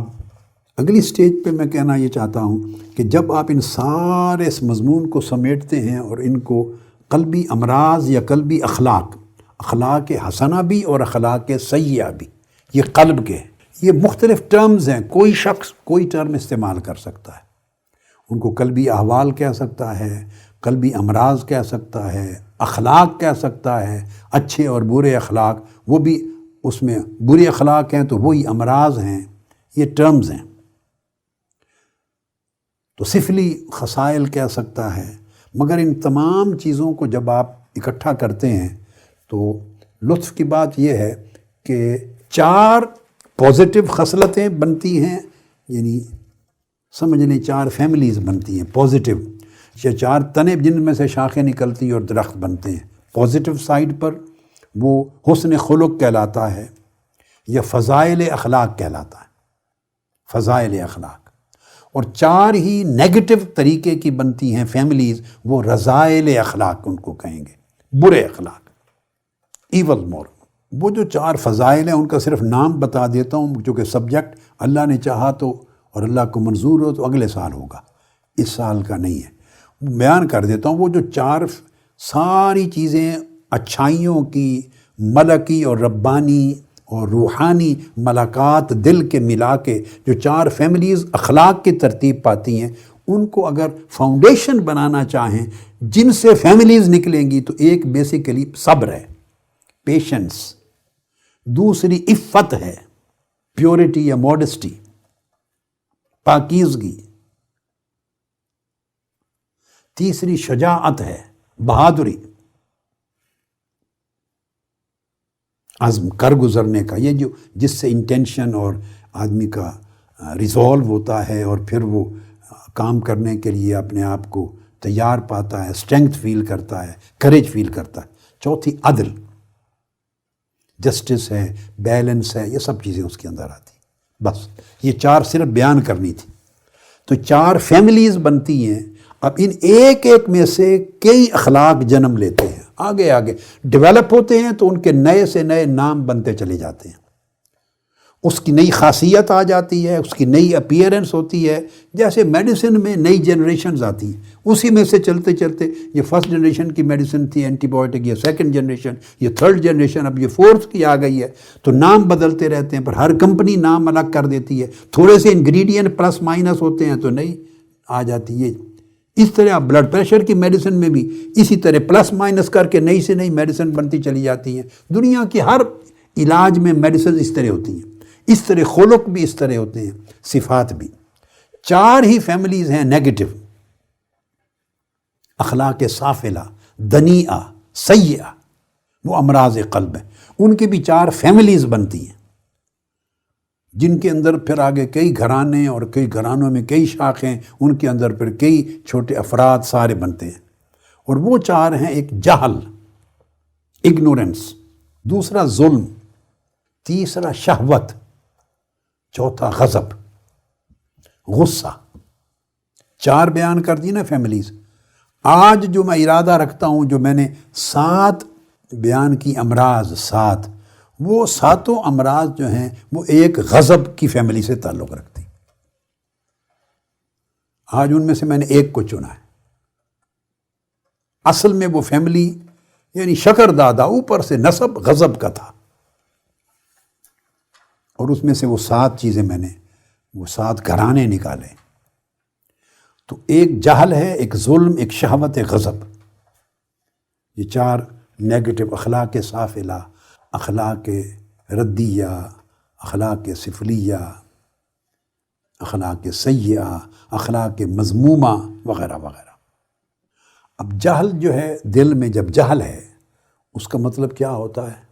اگلی سٹیج پہ میں کہنا یہ چاہتا ہوں کہ جب آپ ان سارے اس مضمون کو سمیٹتے ہیں اور ان کو قلبی امراض یا قلبی اخلاق حسنہ بھی اور اخلاق سیئہ بھی، یہ قلب کے، یہ مختلف ٹرمز ہیں، کوئی شخص کوئی ٹرم استعمال کر سکتا ہے، ان کو قلبی احوال کہہ سکتا ہے، قلبی امراض کہہ سکتا ہے، اخلاق کہہ سکتا ہے، اچھے اور برے اخلاق، وہ بھی اس میں برے اخلاق ہیں تو وہی امراض ہیں، یہ ٹرمز ہیں۔ تو سفلی خصائل کہہ سکتا ہے، مگر ان تمام چیزوں کو جب آپ اکٹھا کرتے ہیں تو لطف کی بات یہ ہے کہ 4 پازیٹیو خصلتیں بنتی ہیں، یعنی سمجھ لیں 4 فیملیز بنتی ہیں پازیٹیو، یہ 4 تنے جن میں سے شاخیں نکلتی اور درخت بنتے ہیں۔ پازیٹیو سائڈ پر وہ حسن خلق کہلاتا ہے یا فضائل اخلاق کہلاتا ہے، فضائل اخلاق۔ اور 4 ہی نیگیٹو طریقے کی بنتی ہیں فیملیز، وہ رذائل اخلاق ان کو کہیں گے، برے اخلاق، ایول مور۔ وہ جو 4 فضائل ہیں ان کا صرف نام بتا دیتا ہوں، چونکہ سبجیکٹ اللہ نے چاہا تو اور اللہ کو منظور ہو تو اگلے سال ہوگا، اس سال کا نہیں ہے، بیان کر دیتا ہوں۔ وہ جو 4 ساری چیزیں اچھائیوں کی، ملکی اور ربانی اور روحانی ملکات دل کے ملا کے جو 4 فیملیز اخلاق کی ترتیب پاتی ہیں، ان کو اگر فاؤنڈیشن بنانا چاہیں جن سے فیملیز نکلیں گی، تو ایک بیسیکلی صبر ہے، پیشنس، دوسری عفت ہے، پیورٹی یا موڈسٹی، پاکیزگی، تیسری شجاعت ہے، بہادری، عزم کر گزرنے کا، یہ جو جس سے انٹینشن اور آدمی کا ریزولو ہوتا ہے اور پھر وہ کام کرنے کے لیے اپنے آپ کو تیار پاتا ہے، اسٹرینگتھ فیل کرتا ہے، کریج فیل کرتا ہے۔ چوتھی عدل، جسٹس ہے، بیلنس ہے، یہ سب چیزیں اس کے اندر آتی ہیں۔ بس یہ 4 صرف بیان کرنی تھی۔ تو 4 فیملیز بنتی ہیں، اب ان ایک میں سے کئی اخلاق جنم لیتے ہیں، آگے ڈیولپ ہوتے ہیں، تو ان کے نئے سے نئے نام بنتے چلے جاتے ہیں، اس کی نئی خاصیت آ جاتی ہے، اس کی نئی اپیئرنس ہوتی ہے۔ جیسے میڈیسن میں نئی جنریشنز آتی ہیں، اسی میں سے چلتے چلتے یہ فرسٹ جنریشن کی میڈیسن تھی اینٹی بایوٹک، یہ سیکنڈ جنریشن، یہ تھرڈ جنریشن، اب یہ فورتھ کی آ گئی ہے، تو نام بدلتے رہتے ہیں، پر ہر کمپنی نام الگ کر دیتی ہے، تھوڑے سے انگریڈینٹ پلس مائنس ہوتے ہیں تو نئی آ جاتی ہے۔ اس طرح بلڈ پریشر کی میڈیسن میں بھی اسی طرح پلس مائنس کر کے نئی سے نئی میڈیسن بنتی چلی جاتی ہیں۔ دنیا کی ہر علاج میں میڈیسن اس طرح ہوتی ہیں، اس طرح خلق بھی اس طرح ہوتے ہیں، صفات بھی۔ 4 ہی فیملیز ہیں نیگیٹو، اخلاق سافلہ، دنیئہ، سیئہ، وہ امراض قلب ہیں، ان کی بھی 4 فیملیز بنتی ہیں، جن کے اندر پھر آگے کئی گھرانے اور کئی گھرانوں میں کئی شاخیں، ان کے اندر پھر کئی چھوٹے افراد سارے بنتے ہیں۔ اور وہ 4 ہیں، ایک جہل، اگنورنس، دوسرا ظلم، تیسرا شہوت، چوتھا غضب، غصہ۔ 4 بیان کر دی نا فیملیز۔ آج جو میں ارادہ رکھتا ہوں، جو میں نے 7 بیان کی امراض، 7، وہ 7 امراض جو ہیں وہ ایک غضب کی فیملی سے تعلق رکھتی ہیں۔ آج ان میں سے میں نے ایک کو چنا ہے۔ اصل میں وہ فیملی یعنی شکر دادا اوپر سے نسب غضب کا تھا، اور اس میں سے وہ 7 چیزیں میں نے، وہ 7 گھرانے نکالے۔ تو ایک جہل ہے، ایک ظلم، ایک شہوت، ایک غضب، یہ 4 نیگیٹو اخلاق سافلہ، اخلاق ردیہ، اخلاق سفلیہ، اخلاق سیئہ، اخلاق مذمومہ وغیرہ وغیرہ۔ اب جہل جو ہے، دل میں جب جہل ہے، اس کا مطلب کیا ہوتا ہے؟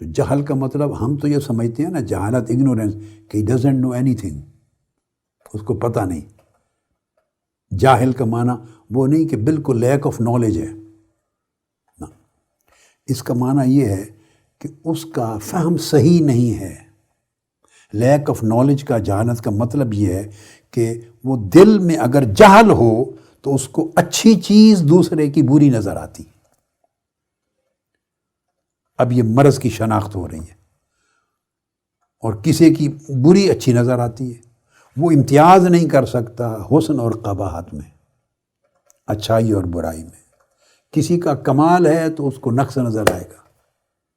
تو جہل کا مطلب ہم تو یہ سمجھتے ہیں نا، جہالت، اگنورینس، کہ he doesn't know anything، اس کو پتہ نہیں۔ جاہل کا معنی وہ نہیں کہ بالکل لیک آف نالج ہے، نا، اس کا معنی یہ ہے کہ اس کا فہم صحیح نہیں ہے۔ لیک آف نالج کا، جہالت کا مطلب یہ ہے کہ وہ دل میں اگر جہل ہو تو اس کو اچھی چیز دوسرے کی بری نظر آتی۔ اب یہ مرض کی شناخت ہو رہی ہے، اور کسی کی بری اچھی نظر آتی ہے۔ وہ امتیاز نہیں کر سکتا حسن اور قباحت میں، اچھائی اور برائی میں۔ کسی کا کمال ہے تو اس کو نقص نظر آئے گا،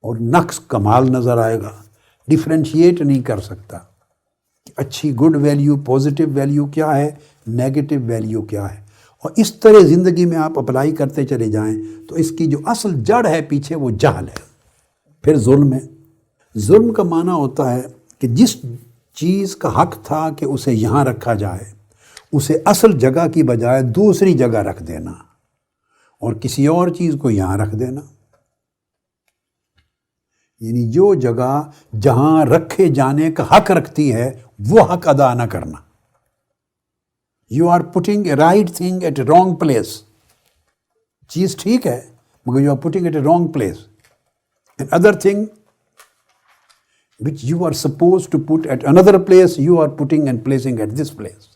اور نقص کمال نظر آئے گا۔ ڈیفرینشیٹ نہیں کر سکتا کہ اچھی گڈ ویلیو، پازیٹیو ویلیو کیا ہے، نیگیٹو ویلیو کیا ہے۔ اور اس طرح زندگی میں آپ اپلائی کرتے چلے جائیں تو اس کی جو اصل جڑ ہے پیچھے، وہ جہل ہے۔ پھر ظلم ہے۔ ظلم کا معنی ہوتا ہے کہ جس چیز کا حق تھا کہ اسے یہاں رکھا جائے، اسے اصل جگہ کی بجائے دوسری جگہ رکھ دینا، اور کسی اور چیز کو یہاں رکھ دینا۔ یعنی جو جگہ جہاں رکھے جانے کا حق رکھتی ہے، وہ حق ادا نہ کرنا۔ You are putting a right thing at a wrong place. چیز ٹھیک ہے مگر you are putting at a wrong place, and other thing which you are supposed to put at another place, you are putting and placing at this place۔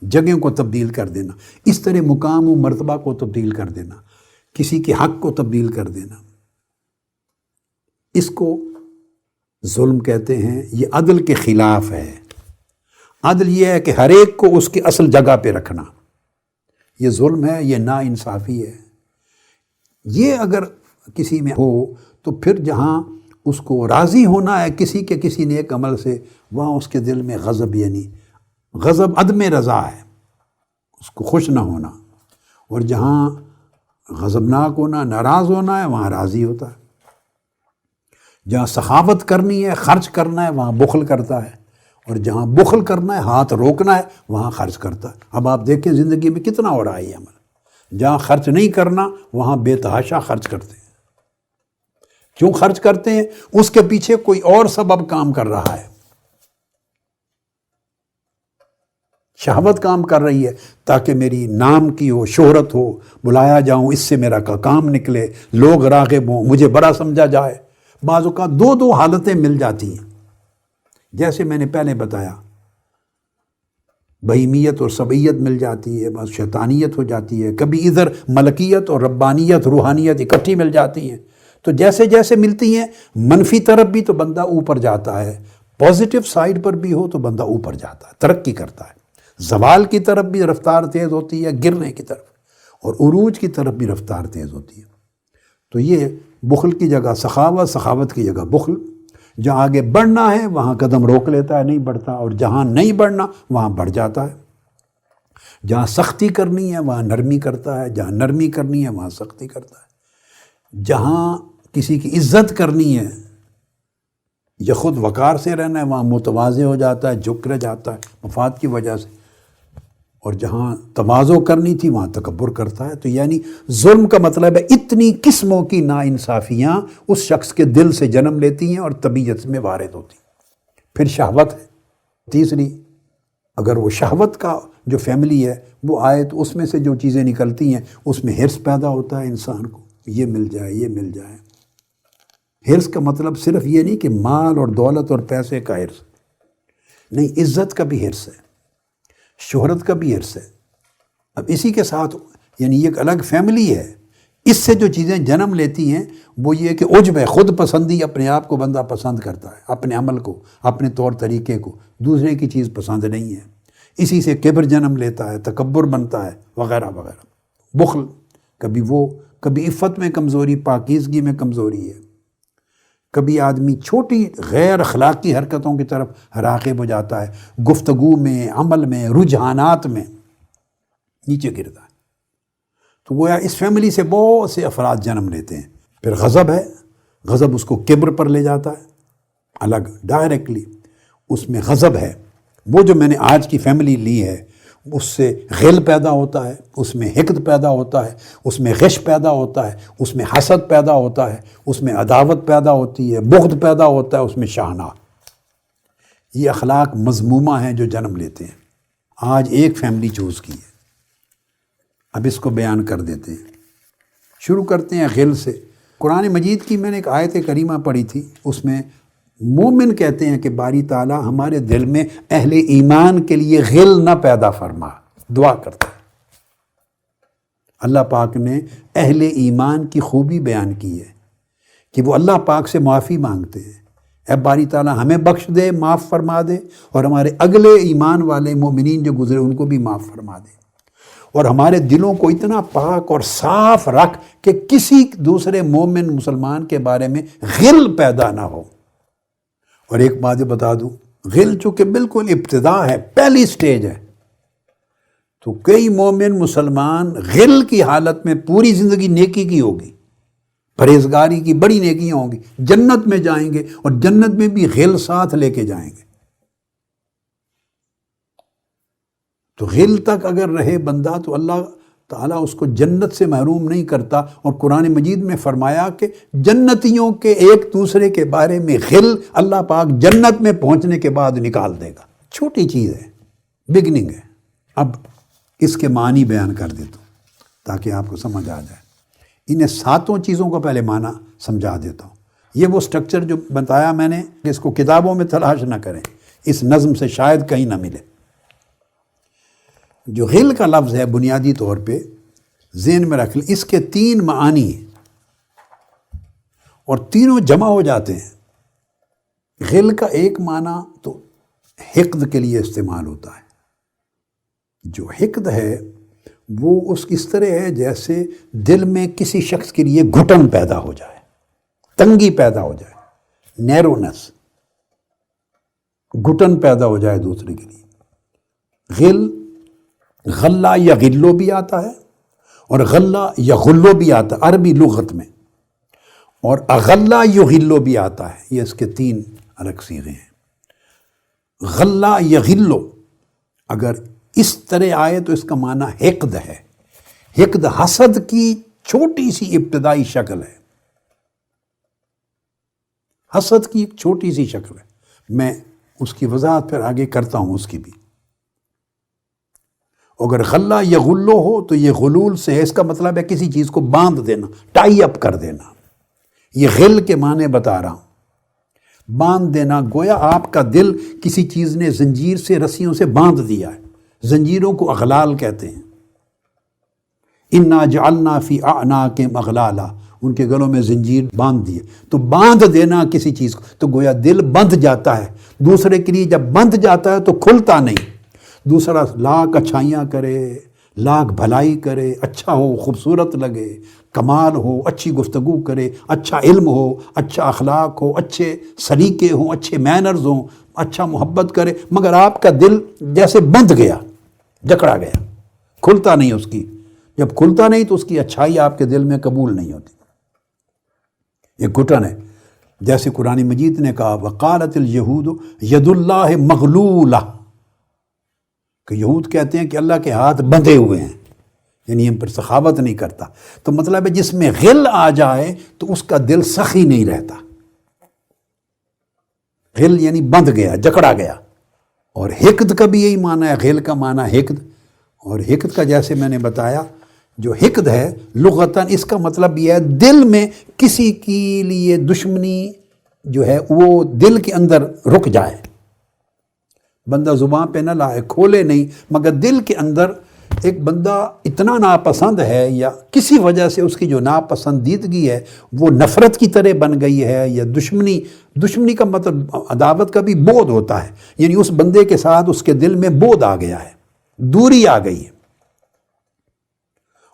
جگہ کو تبدیل کر دینا، اس طرح مقام و مرتبہ کو تبدیل کر دینا، کسی کے حق کو تبدیل کر دینا، اس کو ظلم کہتے ہیں۔ یہ عدل کے خلاف ہے۔ عدل یہ ہے کہ ہر ایک کو اس کی اصل جگہ پہ رکھنا، یہ ظلم ہے، یہ نا انصافی ہے۔ یہ اگر کسی میں ہو تو پھر جہاں اس کو راضی ہونا ہے کسی کے کسی نیک عمل سے، وہاں اس کے دل میں غضب، یعنی غضب عدم رضا ہے، اس کو خوش نہ ہونا۔ اور جہاں غضبناک ہونا، ناراض ہونا ہے، وہاں راضی ہوتا ہے۔ جہاں سخاوت کرنی ہے، خرچ کرنا ہے، وہاں بخل کرتا ہے، اور جہاں بخل کرنا ہے، ہاتھ روکنا ہے، وہاں خرچ کرتا ہے۔ اب آپ دیکھیں زندگی میں کتنا ہو رہا ہے یہ عمل۔ جہاں خرچ نہیں کرنا، وہاں بے تحاشا خرچ کرتے ہیں۔ کیوں خرچ کرتے ہیں؟ اس کے پیچھے کوئی اور سبب کام کر رہا ہے، شہوت کام کر رہی ہے، تاکہ میری نام کی ہو، شہرت ہو، بلایا جاؤں، اس سے میرا کام نکلے، لوگ راغب ہوں، مجھے بڑا سمجھا جائے۔ بعض اوقات 2 حالتیں مل جاتی ہیں، جیسے میں نے پہلے بتایا، بہیمیت اور سبعیت مل جاتی ہے، بعض شیطانیت ہو جاتی ہے، کبھی ادھر ملکیت اور ربانیت، روحانیت اکٹھی مل جاتی ہیں۔ تو جیسے جیسے ملتی ہیں، منفی طرف بھی تو بندہ اوپر جاتا ہے، پازیٹیو سائیڈ پر بھی ہو تو بندہ اوپر جاتا ہے، ترقی کرتا ہے۔ زوال کی طرف بھی رفتار تیز ہوتی ہے، گرنے کی طرف، اور عروج کی طرف بھی رفتار تیز ہوتی ہے۔ تو یہ بخل کی جگہ سخاوت، سخاوت کی جگہ بخل۔ جہاں آگے بڑھنا ہے وہاں قدم روک لیتا ہے، نہیں بڑھتا، اور جہاں نہیں بڑھنا وہاں بڑھ جاتا ہے۔ جہاں سختی کرنی ہے وہاں نرمی کرتا ہے، جہاں نرمی کرنی ہے وہاں سختی کرتا ہے۔ جہاں کسی کی عزت کرنی ہے یا خود وقار سے رہنا ہے، وہاں متواضع ہو جاتا ہے، جھک رہ جاتا ہے مفاد کی وجہ سے، اور جہاں تواضع کرنی تھی وہاں تکبر کرتا ہے۔ تو یعنی ظلم کا مطلب ہے اتنی قسموں کی ناانصافیاں اس شخص کے دل سے جنم لیتی ہیں اور طبیعت میں وارد ہوتی ہیں۔ پھر شہوت ہے تیسری۔ اگر وہ شہوت کا جو فیملی ہے وہ آئے تو اس میں سے جو چیزیں نکلتی ہیں اس میں حرص پیدا ہوتا ہے انسان کو، یہ مل جائے، یہ مل جائے۔ حرص کا مطلب صرف یہ نہیں کہ مال اور دولت اور پیسے کا حرص نہیں، عزت کا بھی حرص ہے، شہرت کا بھی حرص ہے، اب اسی کے ساتھ یعنی یہ ایک الگ فیملی ہے، اس سے جو چیزیں جنم لیتی ہیں وہ یہ کہ عجب ہے، خود پسندی، اپنے آپ کو بندہ پسند کرتا ہے، اپنے عمل کو، اپنے طور طریقے کو، دوسرے کی چیز پسند نہیں ہے، اسی سے کبر جنم لیتا ہے، تکبر بنتا ہے، وغیرہ وغیرہ، بخل، کبھی عفت میں کمزوری، پاکیزگی میں کمزوری ہے، کبھی آدمی چھوٹی غیر اخلاقی حرکتوں کی طرف راغب ہو جاتا ہے، گفتگو میں، عمل میں، رجحانات میں نیچے گرتا ہے۔ تو گویا اس فیملی سے بہت سے افراد جنم لیتے ہیں۔ پھر غضب ہے، غضب اس کو کبر پر لے جاتا ہے، الگ ڈائریکٹلی اس میں غضب ہے۔ وہ جو میں نے آج کی فیملی لی ہے اس سے غل پیدا ہوتا ہے، اس میں حقد پیدا ہوتا ہے، اس میں غش پیدا ہوتا ہے، اس میں حسد پیدا ہوتا ہے، اس میں عداوت پیدا ہوتی ہے، بغض پیدا ہوتا ہے، اس میں شاہناہ۔ یہ اخلاق مذمومہ ہیں جو جنم لیتے ہیں۔ آج ایک فیملی چوز کی ہے، اب اس کو بیان کر دیتے ہیں۔ شروع کرتے ہیں غل سے۔ قرآن مجید کی میں نے ایک آیت کریمہ پڑھی تھی، اس میں مومن کہتے ہیں کہ باری تعالیٰ ہمارے دل میں اہل ایمان کے لیے غل نہ پیدا فرما، دعا کرتا ہے۔ اللہ پاک نے اہل ایمان کی خوبی بیان کی ہے کہ وہ اللہ پاک سے معافی مانگتے ہیں، اے باری تعالیٰ ہمیں بخش دے، معاف فرما دے، اور ہمارے اگلے ایمان والے مومنین جو گزرے ان کو بھی معاف فرما دے، اور ہمارے دلوں کو اتنا پاک اور صاف رکھ کہ کسی دوسرے مومن مسلمان کے بارے میں غل پیدا نہ ہو۔ اور ایک بات بتا دوں، غل چونکہ بالکل ابتدا ہے، پہلی سٹیج ہے، تو کئی مومن مسلمان غل کی حالت میں پوری زندگی نیکی کی ہوگی، پرہیزگاری کی بڑی نیکیاں ہوں گی، جنت میں جائیں گے اور جنت میں بھی غل ساتھ لے کے جائیں گے۔ تو غل تک اگر رہے بندہ تو اللہ تعالیٰ اس کو جنت سے محروم نہیں کرتا، اور قرآن مجید میں فرمایا کہ جنتیوں کے ایک دوسرے کے بارے میں غل اللہ پاک جنت میں پہنچنے کے بعد نکال دے گا۔ چھوٹی چیز ہے، بگننگ ہے۔ اب اس کے معنی بیان کر دیتا ہوں تاکہ آپ کو سمجھ آ جائے۔ انہیں 7 چیزوں کو پہلے معنی سمجھا دیتا ہوں۔ یہ وہ سٹرکچر جو بتایا میں نے کہ اس کو کتابوں میں تلاش نہ کریں، اس نظم سے شاید کہیں نہ ملے۔ جو غل کا لفظ ہے بنیادی طور پہ ذہن میں رکھ لیں، اس کے 3 معانی ہیں اور تینوں جمع ہو جاتے ہیں۔ غل کا ایک معنی تو حقد کے لیے استعمال ہوتا ہے۔ جو حقد ہے وہ اس طرح ہے جیسے دل میں کسی شخص کے لیے گھٹن پیدا ہو جائے، تنگی پیدا ہو جائے، نیرونس، گھٹن پیدا ہو جائے دوسرے کے لیے۔ غل غلہ یا غلو بھی آتا ہے اور غلہ یا غلو بھی آتا ہے عربی لغت میں، اور اغلہ یغلو بھی آتا ہے۔ یہ اس کے 3 الگ صیغے ہیں۔ غلہ یا غلو اگر اس طرح آئے تو اس کا معنی حقد ہے۔ حقد حسد کی چھوٹی سی ابتدائی شکل ہے، حسد کی ایک چھوٹی سی شکل ہے۔ میں اس کی وضاحت پھر آگے کرتا ہوں اس کی بھی۔ اگر غلہ یا غلو ہو تو یہ غلول سے ہے، اس کا مطلب ہے کسی چیز کو باندھ دینا، ٹائی اپ کر دینا۔ یہ غل کے معنی بتا رہا ہوں، باندھ دینا، گویا آپ کا دل کسی چیز نے زنجیر سے، رسیوں سے باندھ دیا ہے۔ زنجیروں کو اغلال کہتے ہیں۔ انا جعلنا فی اعناقہم اغلالا، ان کے گلوں میں زنجیر باندھ دیے۔ تو باندھ دینا کسی چیز کو، تو گویا دل بندھ جاتا ہے دوسرے کے لیے۔ جب بندھ جاتا ہے تو کھلتا نہیں۔ دوسرا لاکھ اچھائیاں کرے، لاکھ بھلائی کرے، اچھا ہو، خوبصورت لگے، کمال ہو، اچھی گفتگو کرے، اچھا علم ہو، اچھا اخلاق ہو، اچھے سلیقے ہوں، اچھے مینرز ہوں، اچھا محبت کرے، مگر آپ کا دل جیسے بندھ گیا، جکڑا گیا، کھلتا نہیں اس کی۔ جب کھلتا نہیں تو اس کی اچھائی آپ کے دل میں قبول نہیں ہوتی۔ یہ گھٹن ہے، جیسے قرآن مجید نے کہا وقالت اليہود ید اللہ مغلولہ، کہ یہود کہتے ہیں کہ اللہ کے ہاتھ بندھے ہوئے ہیں، یعنی ہم پر سخاوت نہیں کرتا۔ تو مطلب ہے جس میں غل آ جائے تو اس کا دل سخی نہیں رہتا۔ غل یعنی بندھ گیا، جکڑا گیا۔ اور حقد کا بھی یہی معنی ہے، غل کا معنی حقد، اور حقد کا جیسے میں نے بتایا جو حقد ہے لغتاً اس کا مطلب یہ ہے دل میں کسی کے لیے دشمنی جو ہے وہ دل کے اندر رک جائے، بندہ زبان پہ نہ لائے، کھولے نہیں، مگر دل کے اندر ایک بندہ اتنا ناپسند ہے یا کسی وجہ سے اس کی جو ناپسندیدگی ہے وہ نفرت کی طرح بن گئی ہے، یا دشمنی کا مطلب عداوت کا بھی بودھ ہوتا ہے، یعنی اس بندے کے ساتھ اس کے دل میں بودھ آ گیا ہے، دوری آ گئی ہے،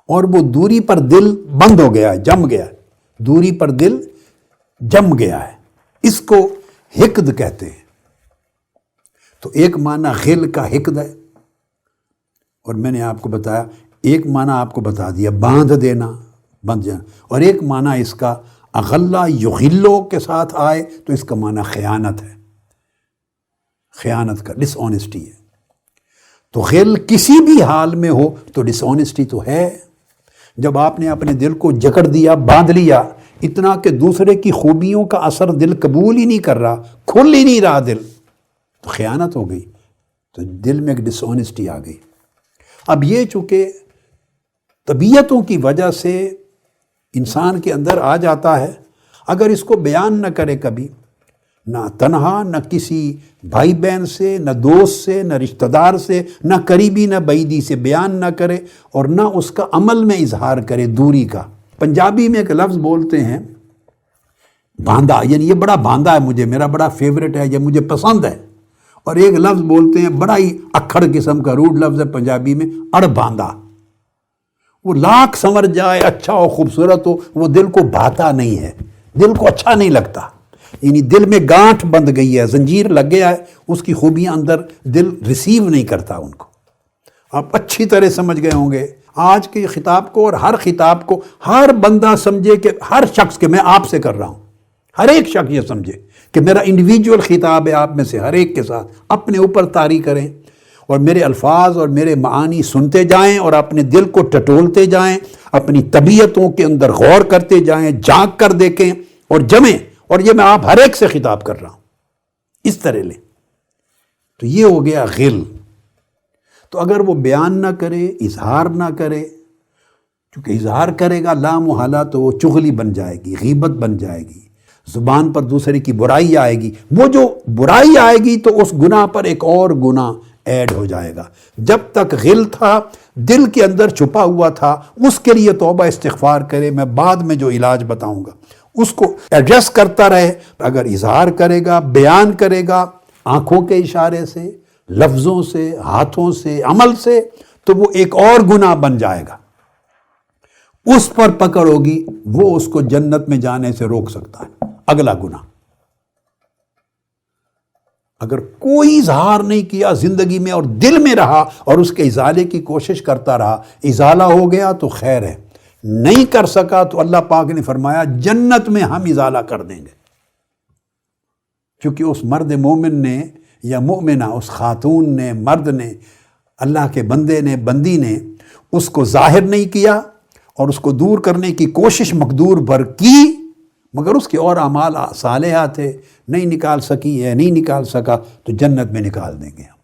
اور وہ دوری پر دل بند ہو گیا ہے، جم گیا ہے، دوری پر دل جم گیا ہے، اس کو حقد کہتے ہیں۔ تو ایک معنی غل کا حقد ہے، اور میں نے آپ کو بتایا، ایک معنی آپ کو بتا دیا باندھ دینا، بندھ جانا، اور ایک معنی اس کا اغلہ یغلو کے ساتھ آئے تو اس کا معنی خیانت ہے، خیانت کا، ڈس آنیسٹی ہے۔ تو غل کسی بھی حال میں ہو تو ڈس آنیسٹی تو ہے۔ جب آپ نے اپنے دل کو جکڑ دیا، باندھ لیا، اتنا کہ دوسرے کی خوبیوں کا اثر دل قبول ہی نہیں کر رہا، کھل ہی نہیں رہا دل، تو خیانت ہو گئی، تو دل میں ایک ڈس آنیسٹی آ گئی۔ اب یہ چونکہ طبیعتوں کی وجہ سے انسان کے اندر آ جاتا ہے، اگر اس کو بیان نہ کرے کبھی، نہ تنہا، نہ کسی بھائی بہن سے، نہ دوست سے، نہ رشتہ دار سے، نہ قریبی نہ بعیدی سے بیان نہ کرے، اور نہ اس کا عمل میں اظہار کرے دوری کا۔ پنجابی میں ایک لفظ بولتے ہیں باندھا، یعنی یہ بڑا باندھا ہے مجھے، میرا بڑا فیوریٹ ہے، یہ مجھے پسند ہے، اور ایک لفظ بولتے ہیں بڑا ہی اکھڑ قسم کا روڈ لفظ ہے پنجابی میں، اڑ باندھا۔ وہ لاکھ سنور جائے، اچھا ہو، خوبصورت ہو، وہ دل کو بھاتا نہیں ہے، دل کو اچھا نہیں لگتا، یعنی دل میں گانٹھ بند گئی ہے، زنجیر لگ گیا ہے، اس کی خوبیاں اندر دل ریسیو نہیں کرتا ان کو۔ آپ اچھی طرح سمجھ گئے ہوں گے آج کے خطاب کو، اور ہر خطاب کو ہر بندہ سمجھے کہ ہر شخص کے، میں آپ سے کر رہا ہوں، ہر ایک شخص یہ سمجھے کہ میرا انڈیویجول خطاب ہے آپ میں سے ہر ایک کے ساتھ، اپنے اوپر طاری کریں، اور میرے الفاظ اور میرے معانی سنتے جائیں، اور اپنے دل کو ٹٹولتے جائیں، اپنی طبیعتوں کے اندر غور کرتے جائیں، جھانک کر دیکھیں اور جمیں، اور یہ میں آپ ہر ایک سے خطاب کر رہا ہوں، اس طرح لیں۔ تو یہ ہو گیا غل۔ تو اگر وہ بیان نہ کرے، اظہار نہ کرے، چونکہ اظہار کرے گا لا محالہ تو وہ چغلی بن جائے گی، غیبت بن جائے گی، زبان پر دوسرے کی برائی آئے گی، وہ جو برائی آئے گی تو اس گناہ پر ایک اور گناہ ایڈ ہو جائے گا۔ جب تک غل تھا، دل کے اندر چھپا ہوا تھا، اس کے لیے توبہ استغفار کرے، میں بعد میں جو علاج بتاؤں گا اس کو ایڈریس کرتا رہے۔ اگر اظہار کرے گا، بیان کرے گا، آنکھوں کے اشارے سے، لفظوں سے، ہاتھوں سے، عمل سے، تو وہ ایک اور گناہ بن جائے گا، اس پر پکڑ ہوگی، وہ اس کو جنت میں جانے سے روک سکتا ہے۔ اگلا گناہ، اگر کوئی اظہار نہیں کیا زندگی میں اور دل میں رہا اور اس کے ازالے کی کوشش کرتا رہا، ازالہ ہو گیا تو خیر ہے، نہیں کر سکا تو اللہ پاک نے فرمایا جنت میں ہم ازالہ کر دیں گے، کیونکہ اس مرد مومن نے یا مومنہ، اس خاتون نے، مرد نے، اللہ کے بندے نے، بندی نے اس کو ظاہر نہیں کیا اور اس کو دور کرنے کی کوشش مقدور بھر کی، مگر اس کے اور اعمال صالحہ تھے، نہیں نکال سکی ہے، نہیں نکال سکا تو جنت میں نکال دیں گے ہم۔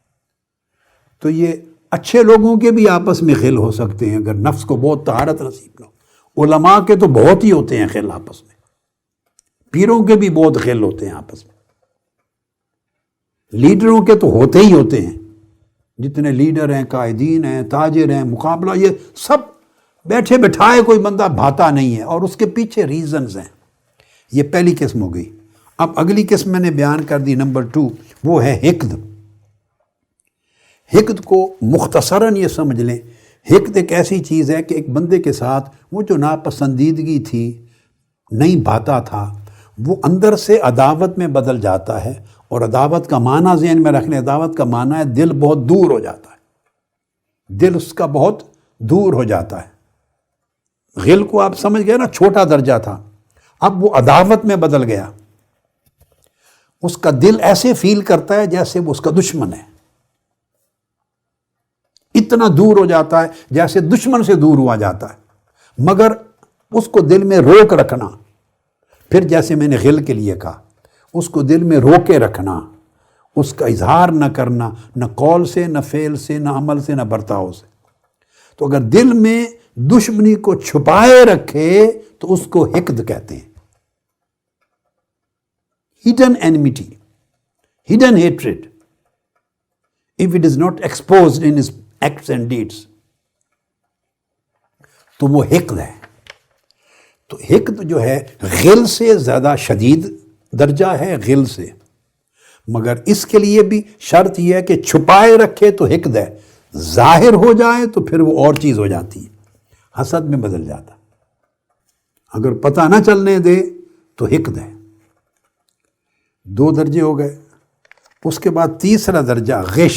تو یہ اچھے لوگوں کے بھی آپس میں غل ہو سکتے ہیں اگر نفس کو بہت طہارت نصیب نہ ہو۔ علماء کے تو بہت ہی ہوتے ہیں غل آپس میں، پیروں کے بھی بہت غل ہوتے ہیں آپس میں، لیڈروں کے تو ہوتے ہی ہوتے ہیں، جتنے لیڈر ہیں، قائدین ہیں، تاجر ہیں، مقابلہ، یہ سب بیٹھے بٹھائے کوئی بندہ بھاتا نہیں ہے، اور اس کے پیچھے ریزنز ہیں۔ یہ پہلی قسم ہو گئی۔ اب اگلی قسم میں نے بیان کر دی، نمبر 2، وہ ہے حقد۔ حقد کو مختصراً یہ سمجھ لیں، حقد ایک ایسی چیز ہے کہ ایک بندے کے ساتھ وہ جو ناپسندیدگی تھی، نہیں بھاتا تھا، وہ اندر سے عداوت میں بدل جاتا ہے، اور عداوت کا معنی ذہن میں رکھ لیں، عداوت کا معنی ہے دل بہت دور ہو جاتا ہے، دل اس کا بہت دور ہو جاتا ہے۔ غل کو آپ سمجھ گئے نا، چھوٹا درجہ تھا، اب وہ عداوت میں بدل گیا، اس کا دل ایسے فیل کرتا ہے جیسے وہ اس کا دشمن ہے، اتنا دور ہو جاتا ہے جیسے دشمن سے دور ہوا جاتا ہے، مگر اس کو دل میں روک رکھنا، پھر جیسے میں نے غل کے لیے کہا، اس کو دل میں روکے رکھنا، اس کا اظہار نہ کرنا، نہ قول سے، نہ فعل سے، نہ عمل سے، نہ برتاؤ سے۔ تو اگر دل میں دشمنی کو چھپائے رکھے تو اس کو حقد کہتے ہیں، hidden enmity, hidden hatred, if it is not exposed in his acts and deeds. تو وہ حقد ہے. تو حقد جو ہے غل سے زیادہ شدید درجہ ہے، غل سے، مگر اس کے لیے بھی شرط یہ ہے کہ چھپائے رکھے تو حقد ہے، ظاہر ہو جائے تو پھر وہ اور چیز ہو جاتی ہے، حسد میں بدل جاتا. اگر پتہ نہ چلنے دے تو حقد ہے. 2 درجے ہو گئے. اس کے بعد تیسرا درجہ غش.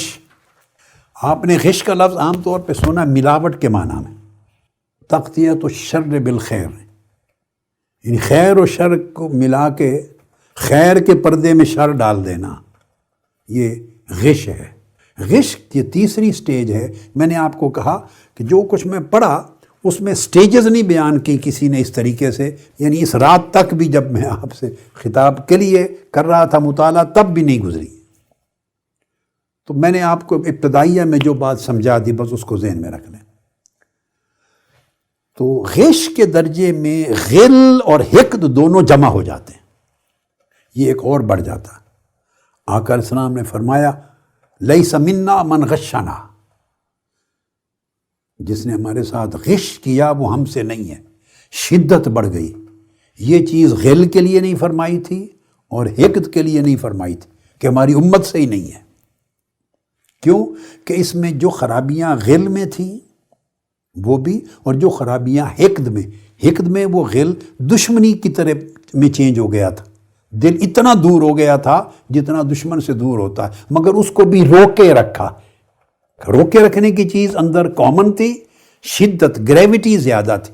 آپ نے غش کا لفظ عام طور پہ سنا ملاوٹ کے معنی میں، تغطیۃ الشر بالخیر، یعنی خیر و شر کو ملا کے خیر کے پردے میں شر ڈال دینا، یہ غش ہے. غش کی تیسری سٹیج ہے. میں نے آپ کو کہا کہ جو کچھ میں پڑھا اس میں سٹیجز نہیں بیان کی کسی نے اس طریقے سے، یعنی اس رات تک بھی جب میں آپ سے خطاب کے لیے کر رہا تھا مطالعہ تب بھی نہیں گزری. تو میں نے آپ کو ابتدائیہ میں جو بات سمجھا دی بس اس کو ذہن میں رکھ لیں. تو غش کے درجے میں غل اور حقد دونوں جمع ہو جاتے ہیں، یہ ایک اور بڑھ جاتا. آقا علیہ السلام نے فرمایا لیس منا من غشنا، جس نے ہمارے ساتھ غش کیا وہ ہم سے نہیں ہے. شدت بڑھ گئی. یہ چیز غل کے لیے نہیں فرمائی تھی اور حقد کے لیے نہیں فرمائی تھی کہ ہماری امت سے ہی نہیں ہے. کیوں کہ اس میں جو خرابیاں غل میں تھیں وہ بھی، اور جو خرابیاں حقد میں وہ غل دشمنی کی طرح میں چینج ہو گیا تھا. دل اتنا دور ہو گیا تھا جتنا دشمن سے دور ہوتا ہے، مگر اس کو بھی روکے رکھا. روکے رکھنے کی چیز اندر کامن تھی، شدت گریوٹی زیادہ تھی.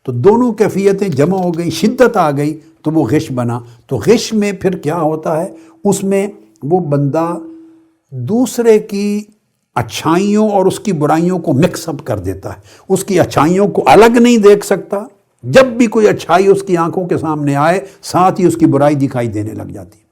تو دونوں کیفیتیں جمع ہو گئی، شدت آ گئی تو وہ غش بنا. تو غش میں پھر کیا ہوتا ہے، اس میں وہ بندہ دوسرے کی اچھائیوں اور اس کی برائیوں کو مکس اپ کر دیتا ہے. اس کی اچھائیوں کو الگ نہیں دیکھ سکتا. جب بھی کوئی اچھائی اس کی آنکھوں کے سامنے آئے ساتھ ہی اس کی برائی دکھائی دینے لگ جاتی ہے.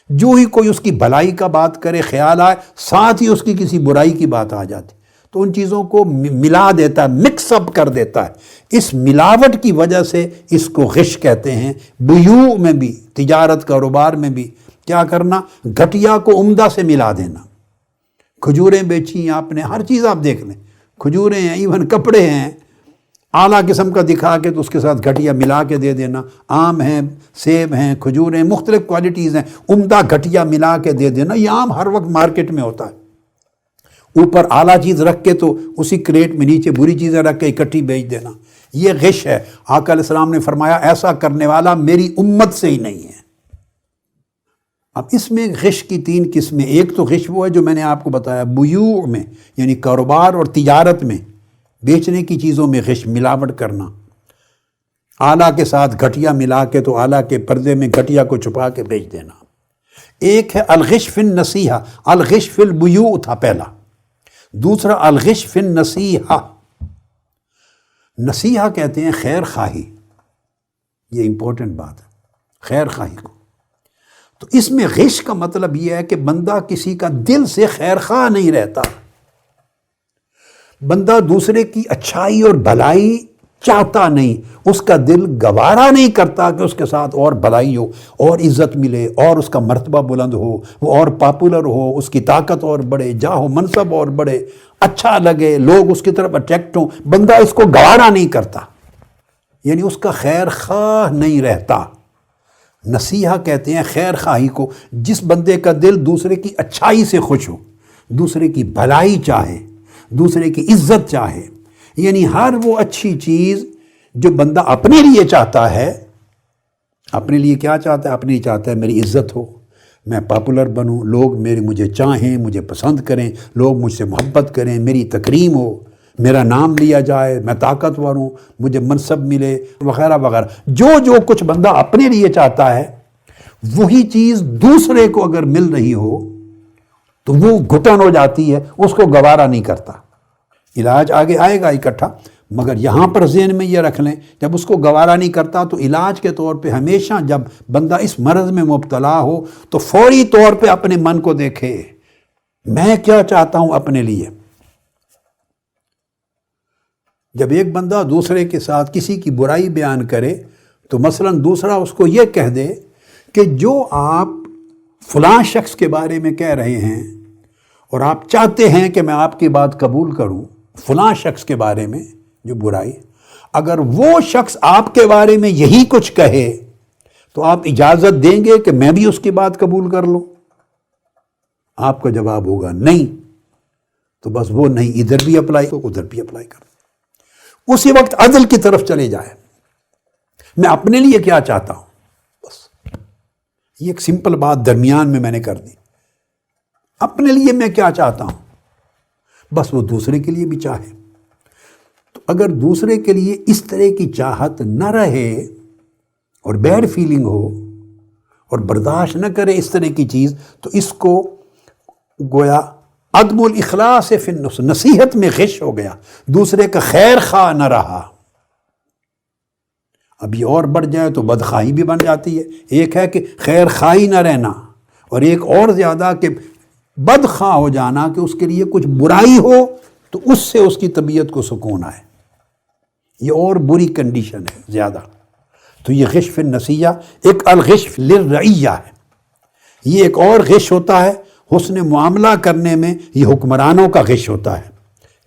جو ہی کوئی اس کی بھلائی کا بات کرے خیال آئے ساتھ ہی اس کی کسی برائی کی بات آ جاتی. تو ان چیزوں کو ملا دیتا ہے، مکس اپ کر دیتا ہے. اس ملاوٹ کی وجہ سے اس کو غش کہتے ہیں. بیوع میں بھی، تجارت کاروبار میں بھی کیا کرنا، گھٹیا کو عمدہ سے ملا دینا. کھجوریں بیچی آپ نے، ہر چیز آپ دیکھ لیں، کھجوریں ہیں، ایون کپڑے ہیں، اعلیٰ قسم کا دکھا کے تو اس کے ساتھ گھٹیا ملا کے دے دینا. آم ہیں، سیب ہیں، کھجوریں، مختلف کوالٹیز ہیں، عمدہ گھٹیا ملا کے دے دینا. یہ عام ہر وقت مارکیٹ میں ہوتا ہے. اوپر اعلیٰ چیز رکھ کے تو اسی کریٹ میں نیچے بری چیزیں رکھ کے اکٹھی بیچ دینا. یہ غش ہے. آقا علیہ السلام نے فرمایا ایسا کرنے والا میری امت سے ہی نہیں ہے. اب اس میں غش کی 3 قسمیں. ایک تو غش وہ ہے جو میں نے آپ کو بتایا بیوع میں، یعنی کاروبار اور تجارت میں، بیچنے کی چیزوں میں غش، ملاوٹ کرنا. اعلیٰ کے ساتھ گھٹیا ملا کے تو اعلیٰ کے پردے میں گھٹیا کو چھپا کے بیچ دینا. ایک ہے الغش فی النصیحہ. الغش فی البیوع تھا پہلا. دوسرا الغش فی النصیحہ. نصیحہ کہتے ہیں خیر خواہی. یہ امپورٹنٹ بات ہے، خیر خواہی کو. تو اس میں غش کا مطلب یہ ہے کہ بندہ کسی کا دل سے خیر خواہ نہیں رہتا. بندہ دوسرے کی اچھائی اور بھلائی چاہتا نہیں. اس کا دل گوارا نہیں کرتا کہ اس کے ساتھ اور بھلائی ہو اور عزت ملے اور اس کا مرتبہ بلند ہو، وہ اور پاپولر ہو، اس کی طاقت اور بڑھے، جاہ و منصب اور بڑھے، اچھا لگے، لوگ اس کی طرف اٹریکٹ ہوں. بندہ اس کو گوارا نہیں کرتا، یعنی اس کا خیر خواہ نہیں رہتا. نصیحہ کہتے ہیں خیر خواہی کو. جس بندے کا دل دوسرے کی اچھائی سے خوش ہو، دوسرے کی بھلائی چاہے، دوسرے کی عزت چاہے، یعنی ہر وہ اچھی چیز جو بندہ اپنے لیے چاہتا ہے. اپنے لیے کیا چاہتا ہے؟ اپنے لیے چاہتا ہے میری عزت ہو، میں پاپولر بنوں، لوگ مجھے چاہیں، مجھے پسند کریں، لوگ مجھ سے محبت کریں، میری تکریم ہو، میرا نام لیا جائے، میں طاقتور ہوں، مجھے منصب ملے، وغیرہ وغیرہ. جو کچھ بندہ اپنے لیے چاہتا ہے وہی چیز دوسرے کو اگر مل رہی ہو تو وہ گھٹن ہو جاتی ہے، اس کو گوارا نہیں کرتا. علاج آگے آئے گا اکٹھا، مگر یہاں پر ذہن میں یہ رکھ لیں جب اس کو گوارا نہیں کرتا تو علاج کے طور پہ ہمیشہ جب بندہ اس مرض میں مبتلا ہو تو فوری طور پہ اپنے من کو دیکھے، میں کیا چاہتا ہوں اپنے لیے. جب ایک بندہ دوسرے کے ساتھ کسی کی برائی بیان کرے تو مثلا دوسرا اس کو یہ کہہ دے کہ جو آپ فلاں شخص کے بارے میں کہہ رہے ہیں اور آپ چاہتے ہیں کہ میں آپ کی بات قبول کروں، فلاں شخص کے بارے میں جو برائی، اگر وہ شخص آپ کے بارے میں یہی کچھ کہے تو آپ اجازت دیں گے کہ میں بھی اس کی بات قبول کر لوں؟ آپ کا جواب ہوگا نہیں، تو بس وہ نہیں ادھر بھی اپلائی تو ادھر بھی اپلائی کر، اسی وقت عدل کی طرف چلے جائے۔ میں اپنے لیے کیا چاہتا ہوں، بس یہ ایک سمپل بات درمیان میں نے کر دی، اپنے لیے میں کیا چاہتا ہوں، بس وہ دوسرے کے لیے بھی چاہے۔ تو اگر دوسرے کے لیے اس طرح کی چاہت نہ رہے اور بیڈ فیلنگ ہو اور برداشت نہ کرے اس طرح کی چیز، تو اس کو گویا عدم الاخلاص فی النصح، نصیحت میں غش ہو گیا، دوسرے کا خیر خواہ نہ رہا۔ اب یہ اور بڑھ جائے تو بدخواہی بھی بن جاتی ہے۔ ایک ہے کہ خیر خواہی نہ رہنا، اور ایک اور زیادہ کہ بدخواہ ہو جانا، کہ اس کے لیے کچھ برائی ہو تو اس سے اس کی طبیعت کو سکون آئے۔ یہ اور بری کنڈیشن ہے زیادہ۔ تو یہ غش فی النصیحہ ایک الغش للرعیہ ہے۔ یہ ایک اور غش ہوتا ہے حسن معاملہ کرنے میں، یہ حکمرانوں کا غش ہوتا ہے،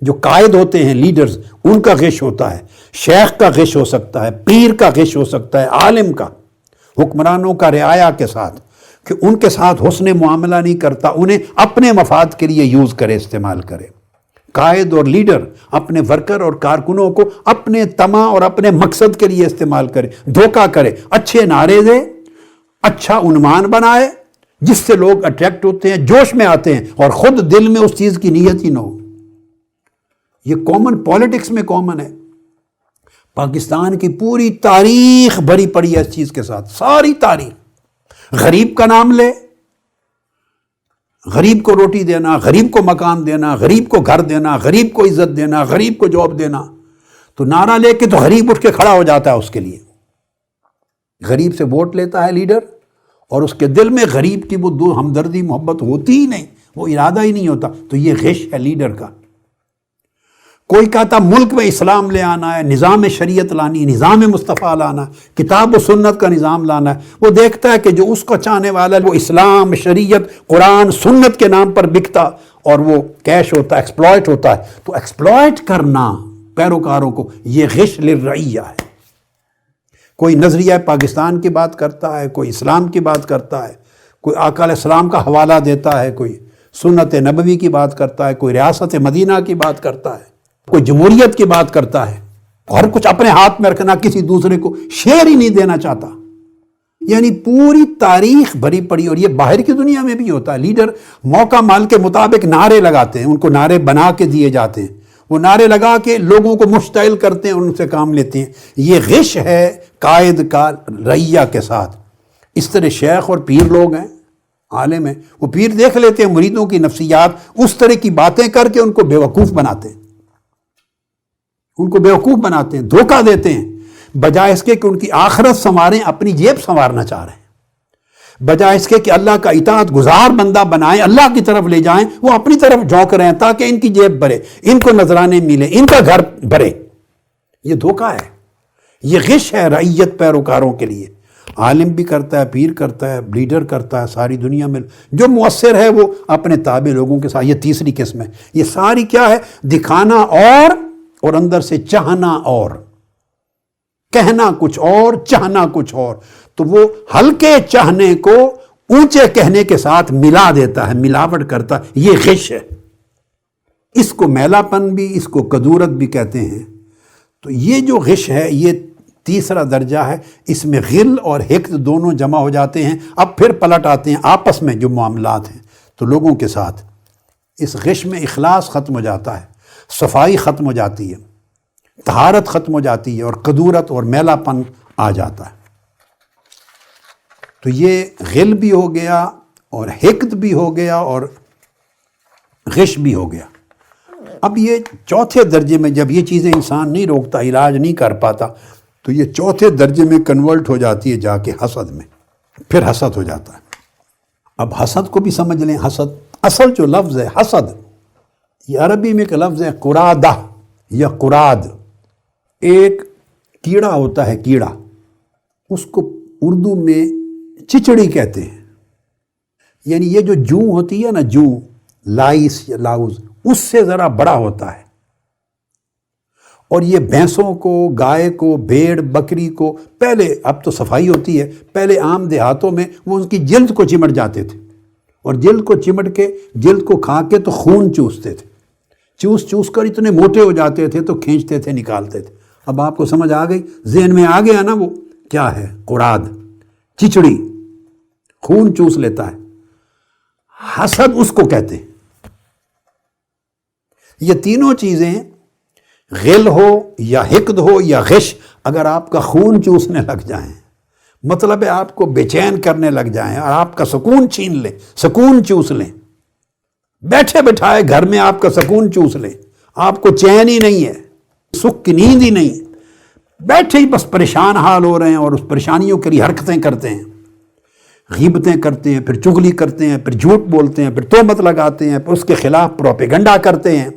جو قائد ہوتے ہیں لیڈرز، ان کا غش ہوتا ہے، شیخ کا غش ہو سکتا ہے، پیر کا غش ہو سکتا ہے، عالم کا، حکمرانوں کا رعایا کے ساتھ، کہ ان کے ساتھ حسن معاملہ نہیں کرتا، انہیں اپنے مفاد کے لیے یوز کرے، استعمال کرے۔ قائد اور لیڈر اپنے ورکر اور کارکنوں کو اپنے طمع اور اپنے مقصد کے لیے استعمال کرے، دھوکہ کرے، اچھے نعرے دے، اچھا عنوان بنائے جس سے لوگ اٹریکٹ ہوتے ہیں، جوش میں آتے ہیں، اور خود دل میں اس چیز کی نیت ہی نہ ہو۔ یہ کامن پالیٹکس میں کامن ہے۔ پاکستان کی پوری تاریخ بھری پڑی ہے اس چیز کے ساتھ، ساری تاریخ۔ غریب کا نام لے، غریب کو روٹی دینا، غریب کو مکان دینا، غریب کو گھر دینا، غریب کو عزت دینا، غریب کو جاب دینا، تو نعرہ لے کے تو غریب اٹھ کے کھڑا ہو جاتا ہے اس کے لیے۔ غریب سے ووٹ لیتا ہے لیڈر، اور اس کے دل میں غریب کی وہ دو ہمدردی محبت ہوتی ہی نہیں، وہ ارادہ ہی نہیں ہوتا۔ تو یہ غش ہے لیڈر کا۔ کوئی کہتا ملک میں اسلام لے آنا ہے، نظام شریعت لانی، نظام مصطفیٰ لانا، کتاب و سنت کا نظام لانا ہے، وہ دیکھتا ہے کہ جو اس کو چاہنے والا ہے وہ اسلام، شریعت، قرآن، سنت کے نام پر بکتا اور وہ کیش ہوتا ہے، ایکسپلائٹ ہوتا ہے۔ تو ایکسپلائٹ کرنا پیروکاروں کو، یہ غش للرعیہ ہے۔ کوئی نظریہ پاکستان کی بات کرتا ہے، کوئی اسلام کی بات کرتا ہے، کوئی آقا علیہ السلام کا حوالہ دیتا ہے، کوئی سنت نبوی کی بات کرتا ہے، کوئی ریاست مدینہ کی بات کرتا ہے، کوئی جمہوریت کی بات کرتا ہے، اور کچھ اپنے ہاتھ میں رکھنا، کسی دوسرے کو شیئر ہی نہیں دینا چاہتا۔ یعنی پوری تاریخ بھری پڑی، اور یہ باہر کی دنیا میں بھی ہوتا ہے۔ لیڈر موقع مال کے مطابق نعرے لگاتے ہیں، ان کو نعرے بنا کے دیے جاتے ہیں، وہ نعرے لگا کے لوگوں کو مشتعل کرتے ہیں، ان سے کام لیتے ہیں۔ یہ غش ہے قائد کا رعیہ کے ساتھ۔ اس طرح شیخ اور پیر لوگ ہیں، عالم ہیں، وہ پیر دیکھ لیتے ہیں مریدوں کی نفسیات، اس طرح کی باتیں کر کے ان کو بیوقوف بناتے ہیں، ان کو بیوقوف بناتے ہیں، دھوکہ دیتے ہیں، بجائے اس کے کہ ان کی آخرت سنواریں، اپنی جیب سنوارنا چاہ رہے ہیں۔ بجائے اس کے کہ اللہ کا اطاعت گزار بندہ بنائیں، اللہ کی طرف لے جائیں، وہ اپنی طرف جھونک رہے ہیں تاکہ ان کی جیب بھرے، ان کو نذرانے ملے، ان کا گھر بھرے۔ یہ دھوکہ ہے، یہ غش ہے رعیت پیروکاروں کے لیے۔ عالم بھی کرتا ہے، پیر کرتا ہے، لیڈر کرتا ہے، ساری دنیا میں جو مؤثر ہے وہ اپنے تابع لوگوں کے ساتھ۔ یہ تیسری قسم ہے۔ یہ ساری کیا ہے؟ دکھانا اور اندر سے چاہنا، اور کہنا کچھ اور، چاہنا کچھ اور۔ تو وہ ہلکے چاہنے کو اونچے کہنے کے ساتھ ملا دیتا ہے، ملاوٹ کرتا ہے۔ یہ غش ہے۔ اس کو میلا پن بھی، اس کو کدورت بھی کہتے ہیں۔ تو یہ جو غش ہے، یہ تیسرا درجہ ہے۔ اس میں غل اور حقد دونوں جمع ہو جاتے ہیں، اب پھر پلٹ آتے ہیں آپس میں جو معاملات ہیں تو لوگوں کے ساتھ۔ اس غش میں اخلاص ختم ہو جاتا ہے، صفائی ختم ہو جاتی ہے، طہارت ختم ہو جاتی ہے، اور کدورت اور میلا پن آ جاتا ہے۔ تو یہ غل بھی ہو گیا، اور حقد بھی ہو گیا، اور غش بھی ہو گیا۔ اب یہ چوتھے درجے میں جب یہ چیزیں انسان نہیں روکتا، علاج نہیں کر پاتا، تو یہ چوتھے درجے میں کنورٹ ہو جاتی ہے جا کے حسد میں، پھر حسد ہو جاتا ہے۔ اب حسد کو بھی سمجھ لیں۔ حسد، اصل جو لفظ ہے حسد، یہ عربی میں ایک لفظ ہے قرادہ یا قراد۔ ایک کیڑا ہوتا ہے، کیڑا، اس کو اردو میں چچڑی کہتے ہیں۔ یعنی یہ جو جوں ہوتی ہے نا، جوں، لائس یا لاؤز، اس سے ذرا بڑا ہوتا ہے، اور یہ بھینسوں کو، گائے کو، بھیڑ بکری کو پہلے، اب تو صفائی ہوتی ہے، پہلے عام دیہاتوں میں وہ ان کی جلد کو چمٹ جاتے تھے، اور جلد کو چمٹ کے، جلد کو کھا کے تو خون چوستے تھے، چوس چوس کر اتنے موٹے ہو جاتے تھے تو کھینچتے تھے، نکالتے تھے۔ اب آپ کو سمجھ آ گئی، ذہن میں آ گیا نا وہ کیا ہے؟ قراد، چچڑی، خون چوس لیتا ہے۔ حسد اس کو کہتے ہیں۔ یہ تینوں چیزیں، غل ہو یا حقد ہو یا غش، اگر آپ کا خون چوسنے لگ جائیں، مطلب ہے آپ کو بے چین کرنے لگ جائیں اور آپ کا سکون چھین لیں، سکون چوس لیں، بیٹھے بٹھائے گھر میں آپ کا سکون چوس لیں، آپ کو چین ہی نہیں ہے، سکھ کی نیند ہی نہیں، بیٹھے ہی بس پریشان حال ہو رہے ہیں اور اس پریشانیوں کے لیے حرکتیں کرتے ہیں، غیبتیں کرتے ہیں، پھر چغلی کرتے ہیں، پھر جھوٹ بولتے ہیں، پھر تہمت لگاتے ہیں، پھر اس کے خلاف پروپیگنڈا کرتے ہیں،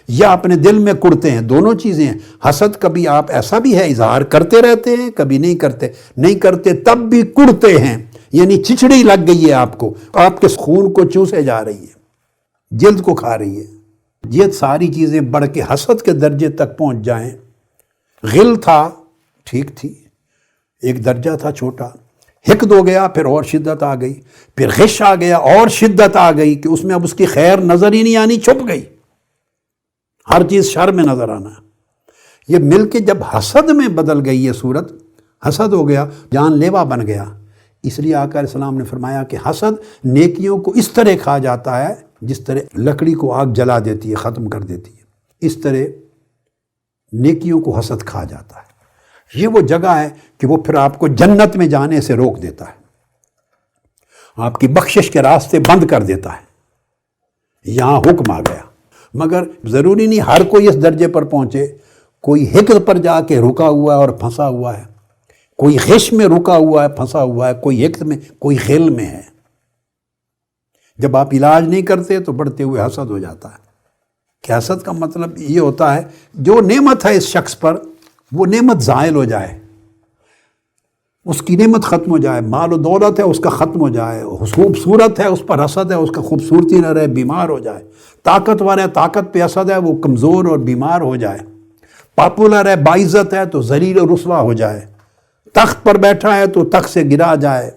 یا اپنے دل میں کڑتے ہیں۔ دونوں چیزیں ہیں۔ حسد کبھی آپ ایسا بھی ہے اظہار کرتے رہتے ہیں، کبھی نہیں کرتے تب بھی کڑتے ہیں، یعنی چچڑی لگ گئی ہے آپ کو، آپ کے خون کو چوسے جا رہی ہے، جلد کو کھا رہی ہے۔ یہ ساری چیزیں بڑھ کے حسد کے درجے تک پہنچ جائیں۔ غل تھا، ٹھیک تھی، ایک درجہ تھا چھوٹا، حقد ہو گیا، پھر اور شدت آ گئی، پھر غش آ گیا، اور شدت آ گئی کہ اس میں اب اس کی خیر نظر ہی نہیں آنی، چھپ گئی، ہر چیز شر میں نظر آنا۔ یہ مل کے جب حسد میں بدل گئی یہ صورت، حسد ہو گیا، جان لیوا بن گیا۔ اس لیے آقا علیہ السلام نے فرمایا کہ حسد نیکیوں کو اس طرح کھا جاتا ہے جس طرح لکڑی کو آگ جلا دیتی ہے، ختم کر دیتی ہے، اس طرح نیکیوں کو حسد کھا جاتا ہے۔ یہ وہ جگہ ہے کہ وہ پھر آپ کو جنت میں جانے سے روک دیتا ہے، آپ کی بخشش کے راستے بند کر دیتا ہے۔ یہاں حکم آ گیا، مگر ضروری نہیں ہر کوئی اس درجے پر پہنچے۔ کوئی حقد پر جا کے رکا ہوا ہے اور پھنسا ہوا ہے، کوئی غش میں رکا ہوا ہے، پھنسا ہوا ہے، کوئی حقد میں، کوئی غل میں ہے۔ جب آپ علاج نہیں کرتے تو بڑھتے ہوئے حسد ہو جاتا ہے۔ کہ حسد کا مطلب یہ ہوتا ہے جو نعمت ہے اس شخص پر، وہ نعمت زائل ہو جائے، اس کی نعمت ختم ہو جائے، مال و دولت ہے اس کا ختم ہو جائے، خوبصورت ہے اس پر حسد ہے، اس کا خوبصورتی نہ رہے، بیمار ہو جائے، طاقتور ہے طاقت پہ حسد ہے، وہ کمزور اور بیمار ہو جائے، پاپولر ہے باعزت ہے تو ذلیل و رسوا ہو جائے، تخت پر بیٹھا ہے تو تخت سے گرا جائے،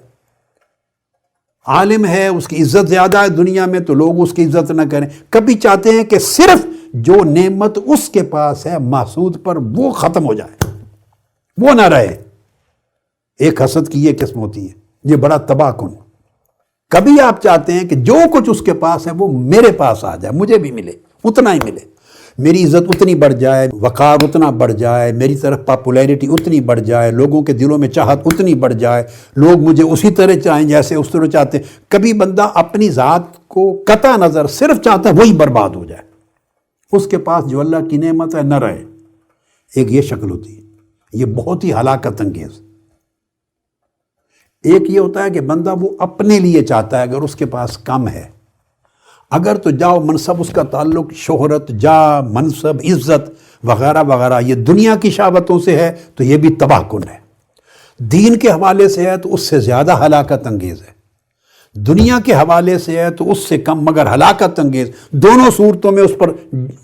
عالم ہے اس کی عزت زیادہ ہے دنیا میں تو لوگ اس کی عزت نہ کریں۔ کبھی چاہتے ہیں کہ صرف جو نعمت اس کے پاس ہے محسود پر وہ ختم ہو جائے، وہ نہ رہے۔ ایک حسد کی یہ قسم ہوتی ہے، یہ بڑا تباہ کن۔ کبھی آپ چاہتے ہیں کہ جو کچھ اس کے پاس ہے وہ میرے پاس آ جائے، مجھے بھی ملے، اتنا ہی ملے، میری عزت اتنی بڑھ جائے، وقار اتنا بڑھ جائے، میری طرف پاپولیرٹی اتنی بڑھ جائے، لوگوں کے دلوں میں چاہت اتنی بڑھ جائے، لوگ مجھے اسی طرح چاہیں جیسے اس طرح چاہتے ہیں۔ کبھی بندہ اپنی ذات کو قطع نظر صرف چاہتا ہے وہی برباد ہو جائے، اس کے پاس جو اللہ کی نعمت ہے نہ رہے۔ ایک یہ شکل ہوتی ہے، یہ بہت ہی ہلاکت انگیز۔ ایک یہ ہوتا ہے کہ بندہ وہ اپنے لیے چاہتا ہے اگر اس کے پاس کم ہے، اگر تو جاؤ منصب، اس کا تعلق شہرت، جا، منصب، عزت وغیرہ وغیرہ، یہ دنیا کی شہوتوں سے ہے تو یہ بھی تباہ کن ہے۔ دین کے حوالے سے ہے تو اس سے زیادہ ہلاکت انگیز ہے، دنیا کے حوالے سے ہے تو اس سے کم مگر ہلاکت انگیز۔ دونوں صورتوں میں اس پر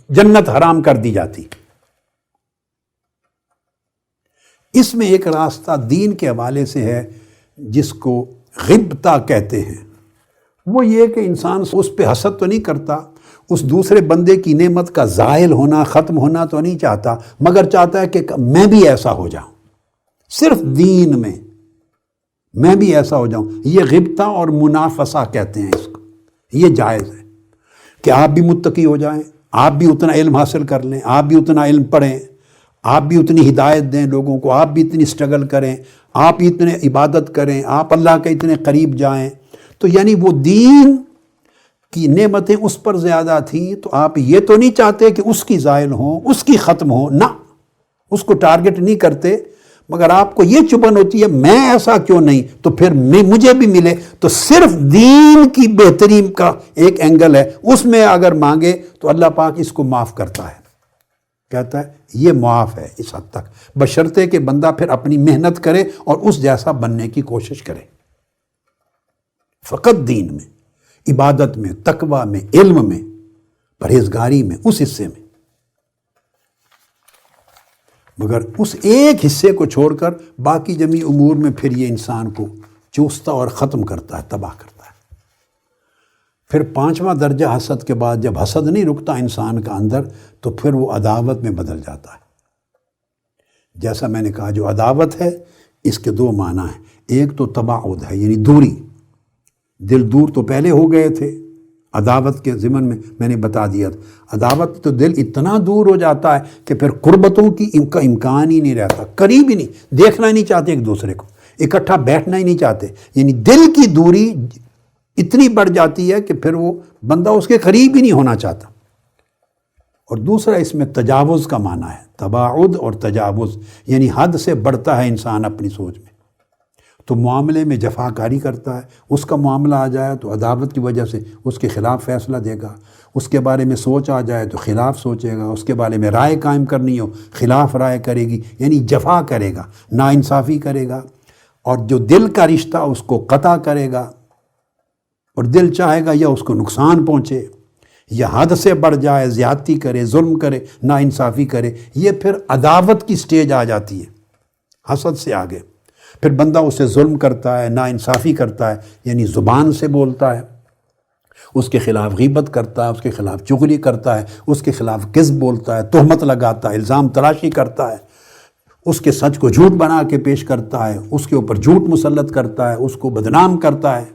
جنت حرام کر دی جاتی۔ اس میں ایک راستہ دین کے حوالے سے ہے جس کو غبطہ کہتے ہیں، وہ یہ کہ انسان اس پہ حسد تو نہیں کرتا، اس دوسرے بندے کی نعمت کا زائل ہونا، ختم ہونا تو نہیں چاہتا، مگر چاہتا ہے کہ میں بھی ایسا ہو جاؤں، صرف دین میں بھی ایسا ہو جاؤں۔ یہ غبطہ اور منافسہ کہتے ہیں اس کو۔ یہ جائز ہے کہ آپ بھی متقی ہو جائیں، آپ بھی اتنا علم حاصل کر لیں، آپ بھی اتنا علم پڑھیں، آپ بھی اتنی ہدایت دیں لوگوں کو، آپ بھی اتنی سٹرگل کریں، آپ اتنے عبادت کریں، آپ اللہ کے اتنے قریب جائیں۔ تو یعنی وہ دین کی نعمتیں اس پر زیادہ تھیں تو آپ یہ تو نہیں چاہتے کہ اس کی زائل ہوں، اس کی ختم ہوں، نہ، اس کو ٹارگٹ نہیں کرتے، مگر آپ کو یہ چبھن ہوتی ہے میں ایسا کیوں نہیں، تو پھر مجھے بھی ملے۔ تو صرف دین کی بہتری کا ایک اینگل ہے، اس میں اگر مانگے تو اللہ پاک اس کو معاف کرتا ہے، کہتا ہے یہ معاف ہے اس حد تک، بشرطے کہ بندہ پھر اپنی محنت کرے اور اس جیسا بننے کی کوشش کرے۔ فقط دین میں، عبادت میں، تقوی میں، علم میں، پرہیزگاری میں، اس حصے میں۔ مگر اس ایک حصے کو چھوڑ کر باقی جمی امور میں پھر یہ انسان کو چوستا اور ختم کرتا ہے، تباہ کرتا ہے۔ پھر 5واں درجہ حسد کے بعد جب حسد نہیں رکتا انسان کا اندر تو پھر وہ عداوت میں بدل جاتا ہے۔ جیسا میں نے کہا جو عداوت ہے اس کے 2 معنی ہیں، ایک تو تباعد ہے یعنی دوری، دل دور تو پہلے ہو گئے تھے عداوت کے ضمن میں نے بتا دیا تھا، عداوت تو دل اتنا دور ہو جاتا ہے کہ پھر قربتوں کی کا امکان ہی نہیں رہتا، قریب ہی نہیں، دیکھنا ہی نہیں چاہتے ایک دوسرے کو، اکٹھا بیٹھنا ہی نہیں چاہتے، یعنی دل کی دوری اتنی بڑھ جاتی ہے کہ پھر وہ بندہ اس کے قریب ہی نہیں ہونا چاہتا۔ اور دوسرا اس میں تجاوز کا معنی ہے، تباعد اور تجاوز، یعنی حد سے بڑھتا ہے انسان اپنی سوچ میں، تو معاملے میں جفا کاری کرتا ہے، اس کا معاملہ آ جائے تو عداوت کی وجہ سے اس کے خلاف فیصلہ دے گا، اس کے بارے میں سوچ آ جائے تو خلاف سوچے گا، اس کے بارے میں رائے قائم کرنی ہو خلاف رائے کرے گی، یعنی جفا کرے گا، ناانصافی کرے گا، اور جو دل کا رشتہ اس کو قطع کرے گا، اور دل چاہے گا یا اس کو نقصان پہنچے یا حد سے بڑھ جائے، زیادتی کرے، ظلم کرے، ناانصافی کرے، یہ پھر عداوت کی سٹیج آ جاتی ہے، حسد سے آگے۔ پھر بندہ اسے ظلم کرتا ہے، ناانصافی کرتا ہے، یعنی زبان سے بولتا ہے، اس کے خلاف غیبت کرتا ہے، اس کے خلاف چغلی کرتا ہے، اس کے خلاف کذب بولتا ہے، تہمت لگاتا ہے، الزام تراشی کرتا ہے، اس کے سچ کو جھوٹ بنا کے پیش کرتا ہے، اس کے اوپر جھوٹ مسلط کرتا ہے، اس کو بدنام کرتا ہے،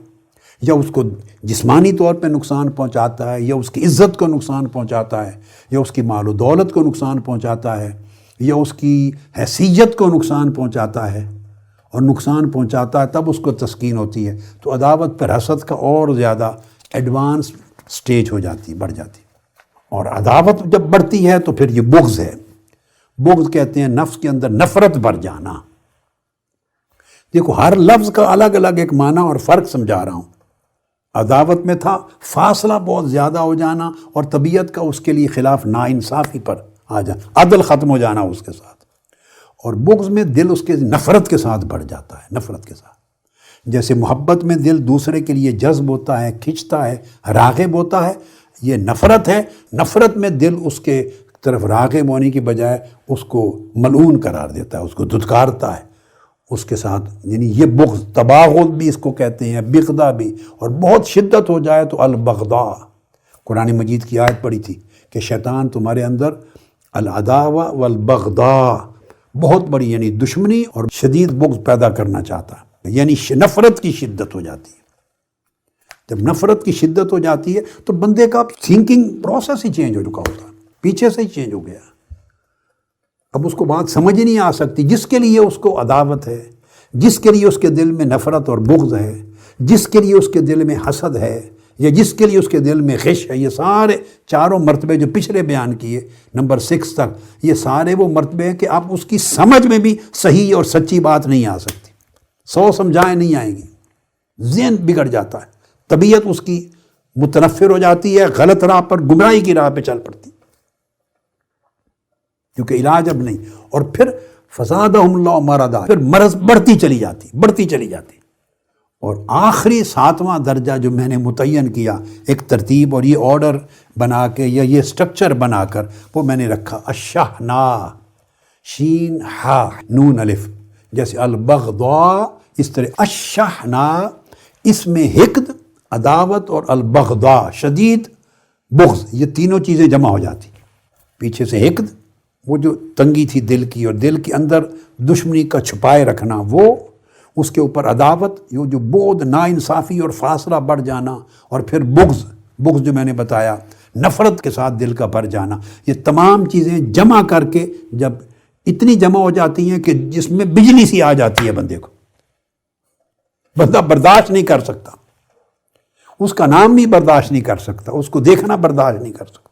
یا اس کو جسمانی طور پہ نقصان پہنچاتا ہے، یا اس کی عزت کو نقصان پہنچاتا ہے، یا اس کی مال و دولت کو نقصان پہنچاتا ہے، یا اس کی حیثیت کو نقصان پہنچاتا ہے، اور نقصان پہنچاتا ہے تب اس کو تسکین ہوتی ہے۔ تو عداوت پر حسد کا اور زیادہ ایڈوانس سٹیج ہو جاتی ہے، بڑھ جاتی ہے۔ اور عداوت جب بڑھتی ہے تو پھر یہ بغض ہے، بغض کہتے ہیں نفس کے اندر نفرت بڑھ جانا۔ دیکھو ہر لفظ کا الگ الگ ایک معنی اور فرق سمجھا رہا ہوں۔ عداوت میں تھا فاصلہ بہت زیادہ ہو جانا اور طبیعت کا اس کے لیے خلاف ناانصافی پر آ جانا، عدل ختم ہو جانا اس کے ساتھ۔ اور بغض میں دل اس کے نفرت کے ساتھ بڑھ جاتا ہے، نفرت کے ساتھ۔ جیسے محبت میں دل دوسرے کے لیے جذب ہوتا ہے، کھنچتا ہے، راغب ہوتا ہے، یہ نفرت ہے، نفرت میں دل اس کے طرف راغب ہونے کی بجائے اس کو ملعون قرار دیتا ہے، اس کو دھتکارتا ہے اس کے ساتھ، یعنی یہ بغض، تباغض بھی اس کو کہتے ہیں، بغضا بھی، اور بہت شدت ہو جائے تو البغضاء۔ قرآن مجید کی آیت پڑھی تھی کہ شیطان تمہارے اندر العداوہ والبغضاء، بہت بڑی یعنی دشمنی اور شدید بغض پیدا کرنا چاہتا ہے، یعنی نفرت کی شدت ہو جاتی ہے۔ جب نفرت کی شدت ہو جاتی ہے تو بندے کا تھنکنگ پروسیس ہی چینج ہو چکا ہوتا ہے، پیچھے سے ہی چینج ہو گیا، اب اس کو بات سمجھ ہی نہیں آ سکتی۔ جس کے لیے اس کو عداوت ہے، جس کے لیے اس کے دل میں نفرت اور بغض ہے، جس کے لیے اس کے دل میں حسد ہے، یا جس کے لیے اس کے دل میں غش ہے، یہ سارے چاروں مرتبے جو پچھلے بیان کیے نمبر 6 تک، یہ سارے وہ مرتبے ہیں کہ آپ اس کی سمجھ میں بھی صحیح اور سچی بات نہیں آ سکتی، 100 سمجھائیں نہیں آئیں گی، ذہن بگڑ جاتا ہے، طبیعت اس کی متنفر ہو جاتی ہے، غلط راہ پر، گمراہی کی راہ پہ چل پڑتی، کیونکہ علاج اب نہیں۔ اور پھر فزادہم اللہ مرضا، پھر مرض بڑھتی چلی جاتی۔ اور آخری 7واں درجہ جو میں نے متعین کیا ایک ترتیب اور یہ آرڈر بنا کے یا یہ سٹرکچر بنا کر، وہ میں نے رکھا الشحنا، شین ہا نون الف، جیسے البغضاء اس طرح الشحنا، اس میں حقد، عداوت اور البغضاء شدید بغض، یہ تینوں چیزیں جمع ہو جاتی۔ پیچھے سے حقد، وہ جو تنگی تھی دل کی اور دل کے اندر دشمنی کا چھپائے رکھنا، وہ اس کے اوپر عداوت، یہ جو بغض، ناانصافی اور فاصلہ بڑھ جانا، اور پھر بغض جو میں نے بتایا، نفرت کے ساتھ دل کا بھر جانا، یہ تمام چیزیں جمع کر کے جب اتنی جمع ہو جاتی ہیں کہ جس میں بجلی سی آ جاتی ہے بندے کو، بندہ برداشت نہیں کر سکتا، اس کا نام بھی برداشت نہیں کر سکتا، اس کو دیکھنا برداشت نہیں کر سکتا۔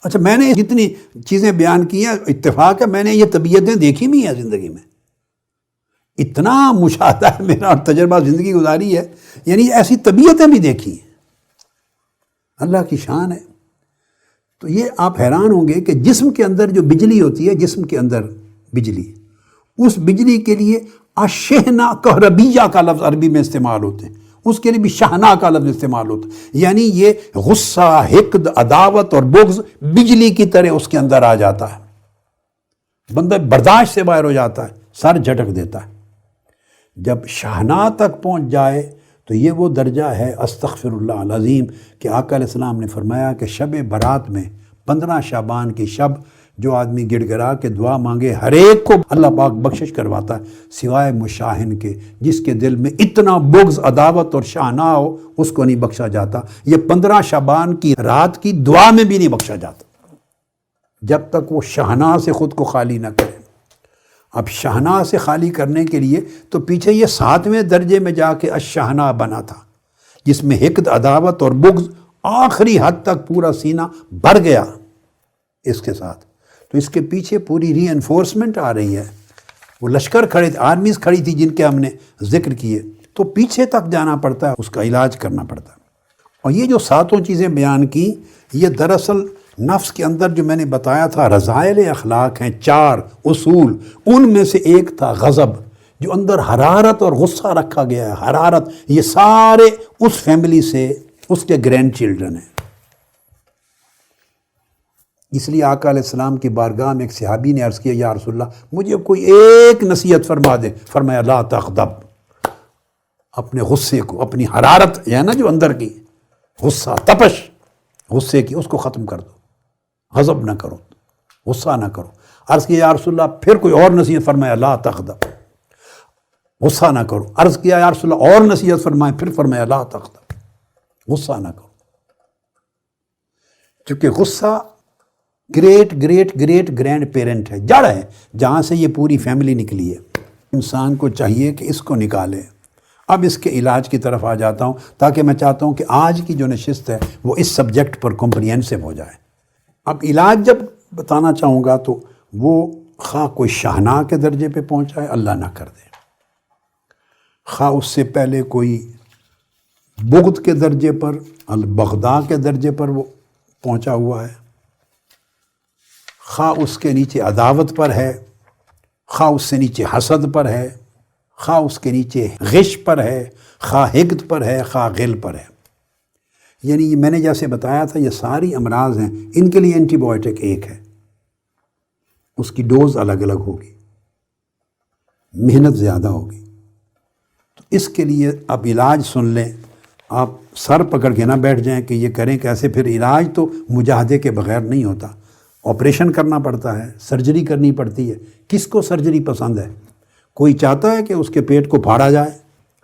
اچھا، میں نے جتنی چیزیں بیان کی ہیں، اتفاق ہے میں نے یہ طبیعتیں دیکھی بھی ہیں زندگی میں، اتنا مشاہدہ ہے میرا اور تجربہ زندگی گزاری ہے، یعنی ایسی طبیعتیں بھی دیکھی ہیں، اللہ کی شان ہے۔ تو یہ آپ حیران ہوں گے کہ جسم کے اندر جو بجلی ہوتی ہے، جسم کے اندر بجلی، اس بجلی کے لیے اشحنا کہربیہ کا لفظ عربی میں استعمال ہوتے ہیں، اس کے لیے بھی شحنا کا لفظ استعمال ہوتا ہے، یعنی یہ غصہ، حقد، عداوت اور بغض بجلی کی طرح اس کے اندر آ جاتا ہے، بندہ برداشت سے باہر ہو جاتا ہے، سر جھٹک دیتا ہے۔ جب شاہناہ تک پہنچ جائے تو یہ وہ درجہ ہے استغفر اللہ العظیم کہ آقا علیہ السلام نے فرمایا کہ شب برات میں 15 شعبان کی شب جو آدمی گڑ گڑا کے دعا مانگے ہر ایک کو اللہ پاک بخشش کرواتا ہے سوائے مشاہن کے، جس کے دل میں اتنا بغض عداوت اور شاہناہ ہو اس کو نہیں بخشا جاتا۔ یہ 15 شعبان کی رات کی دعا میں بھی نہیں بخشا جاتا جب تک وہ شاہناہ سے خود کو خالی نہ کرے۔ اب شاہناہ سے خالی کرنے کے لیے تو پیچھے یہ 7ویں درجے میں جا کے الشاہناہ بنا تھا، جس میں حقد، عداوت اور بغض آخری حد تک پورا سینہ بھر گیا اس کے ساتھ۔ تو اس کے پیچھے پوری ری انفورسمنٹ آ رہی ہے، وہ لشکر کھڑے تھے، آرمیز کھڑی تھی جن کے ہم نے ذکر کیے، تو پیچھے تک جانا پڑتا ہے، اس کا علاج کرنا پڑتا ہے۔ اور یہ جو 7 چیزیں بیان کی، یہ دراصل نفس کے اندر جو میں نے بتایا تھا رذائل اخلاق ہیں 4 اصول، ان میں سے ایک تھا غضب، جو اندر حرارت اور غصہ رکھا گیا ہے۔ حرارت، یہ سارے اس فیملی سے اس کے گرینڈ چلڈرن ہیں۔ اس لیے آقا علیہ السلام کی بارگاہ میں ایک صحابی نے عرض کیا یا رسول اللہ مجھے کوئی ایک نصیحت فرما دے۔ فرمایا لا تغضب، اپنے غصے کو، اپنی حرارت ہے نا جو اندر کی غصہ، تپش غصے کی، اس کو ختم کر دو، غضب نہ کرو، غصہ نہ کرو۔ عرض کیا یا رسول اللہ پھر کوئی اور نصیحت؟ فرمایا لا تغضب، غصہ نہ کرو۔ عرض کیا یا رسول اللہ اور نصیحت فرمائے؟ پھر فرمایا لا تغضب، غصہ نہ کرو۔ چونکہ غصہ great great great grand parent ہے، جڑ ہے جہاں سے یہ پوری فیملی نکلی ہے۔ انسان کو چاہیے کہ اس کو نکالے۔ اب اس کے علاج کی طرف آ جاتا ہوں، تاکہ میں چاہتا ہوں کہ آج کی جو نشست ہے وہ اس سبجیکٹ پر کمپریہنسو ہو جائے۔ اب علاج جب بتانا چاہوں گا تو وہ خواہ کوئی شاہناہ کے درجے پہ پہنچا ہے، اللہ نہ کر دے، خواہ اس سے پہلے کوئی بغض کے درجے پر، البغضاء کے درجے پر وہ پہنچا ہوا ہے، خواہ اس کے نیچے عداوت پر ہے، خواہ اس سے نیچے حسد پر ہے، خواہ اس کے نیچے غش پر ہے، خواہ حقد پر ہے، خواہ غل پر ہے۔ یعنی میں نے جیسے بتایا تھا یہ ساری امراض ہیں، ان کے لیے اینٹی بائیوٹک ایک ہے، اس کی ڈوز الگ الگ ہوگی، محنت زیادہ ہوگی۔ تو اس کے لیے اب علاج سن لیں، آپ سر پکڑ کے نہ بیٹھ جائیں کہ یہ کریں کیسے۔ پھر علاج تو مجاہدے کے بغیر نہیں ہوتا، آپریشن کرنا پڑتا ہے، سرجری کرنی پڑتی ہے۔ کس کو سرجری پسند ہے؟ کوئی چاہتا ہے کہ اس کے پیٹ کو پھاڑا جائے،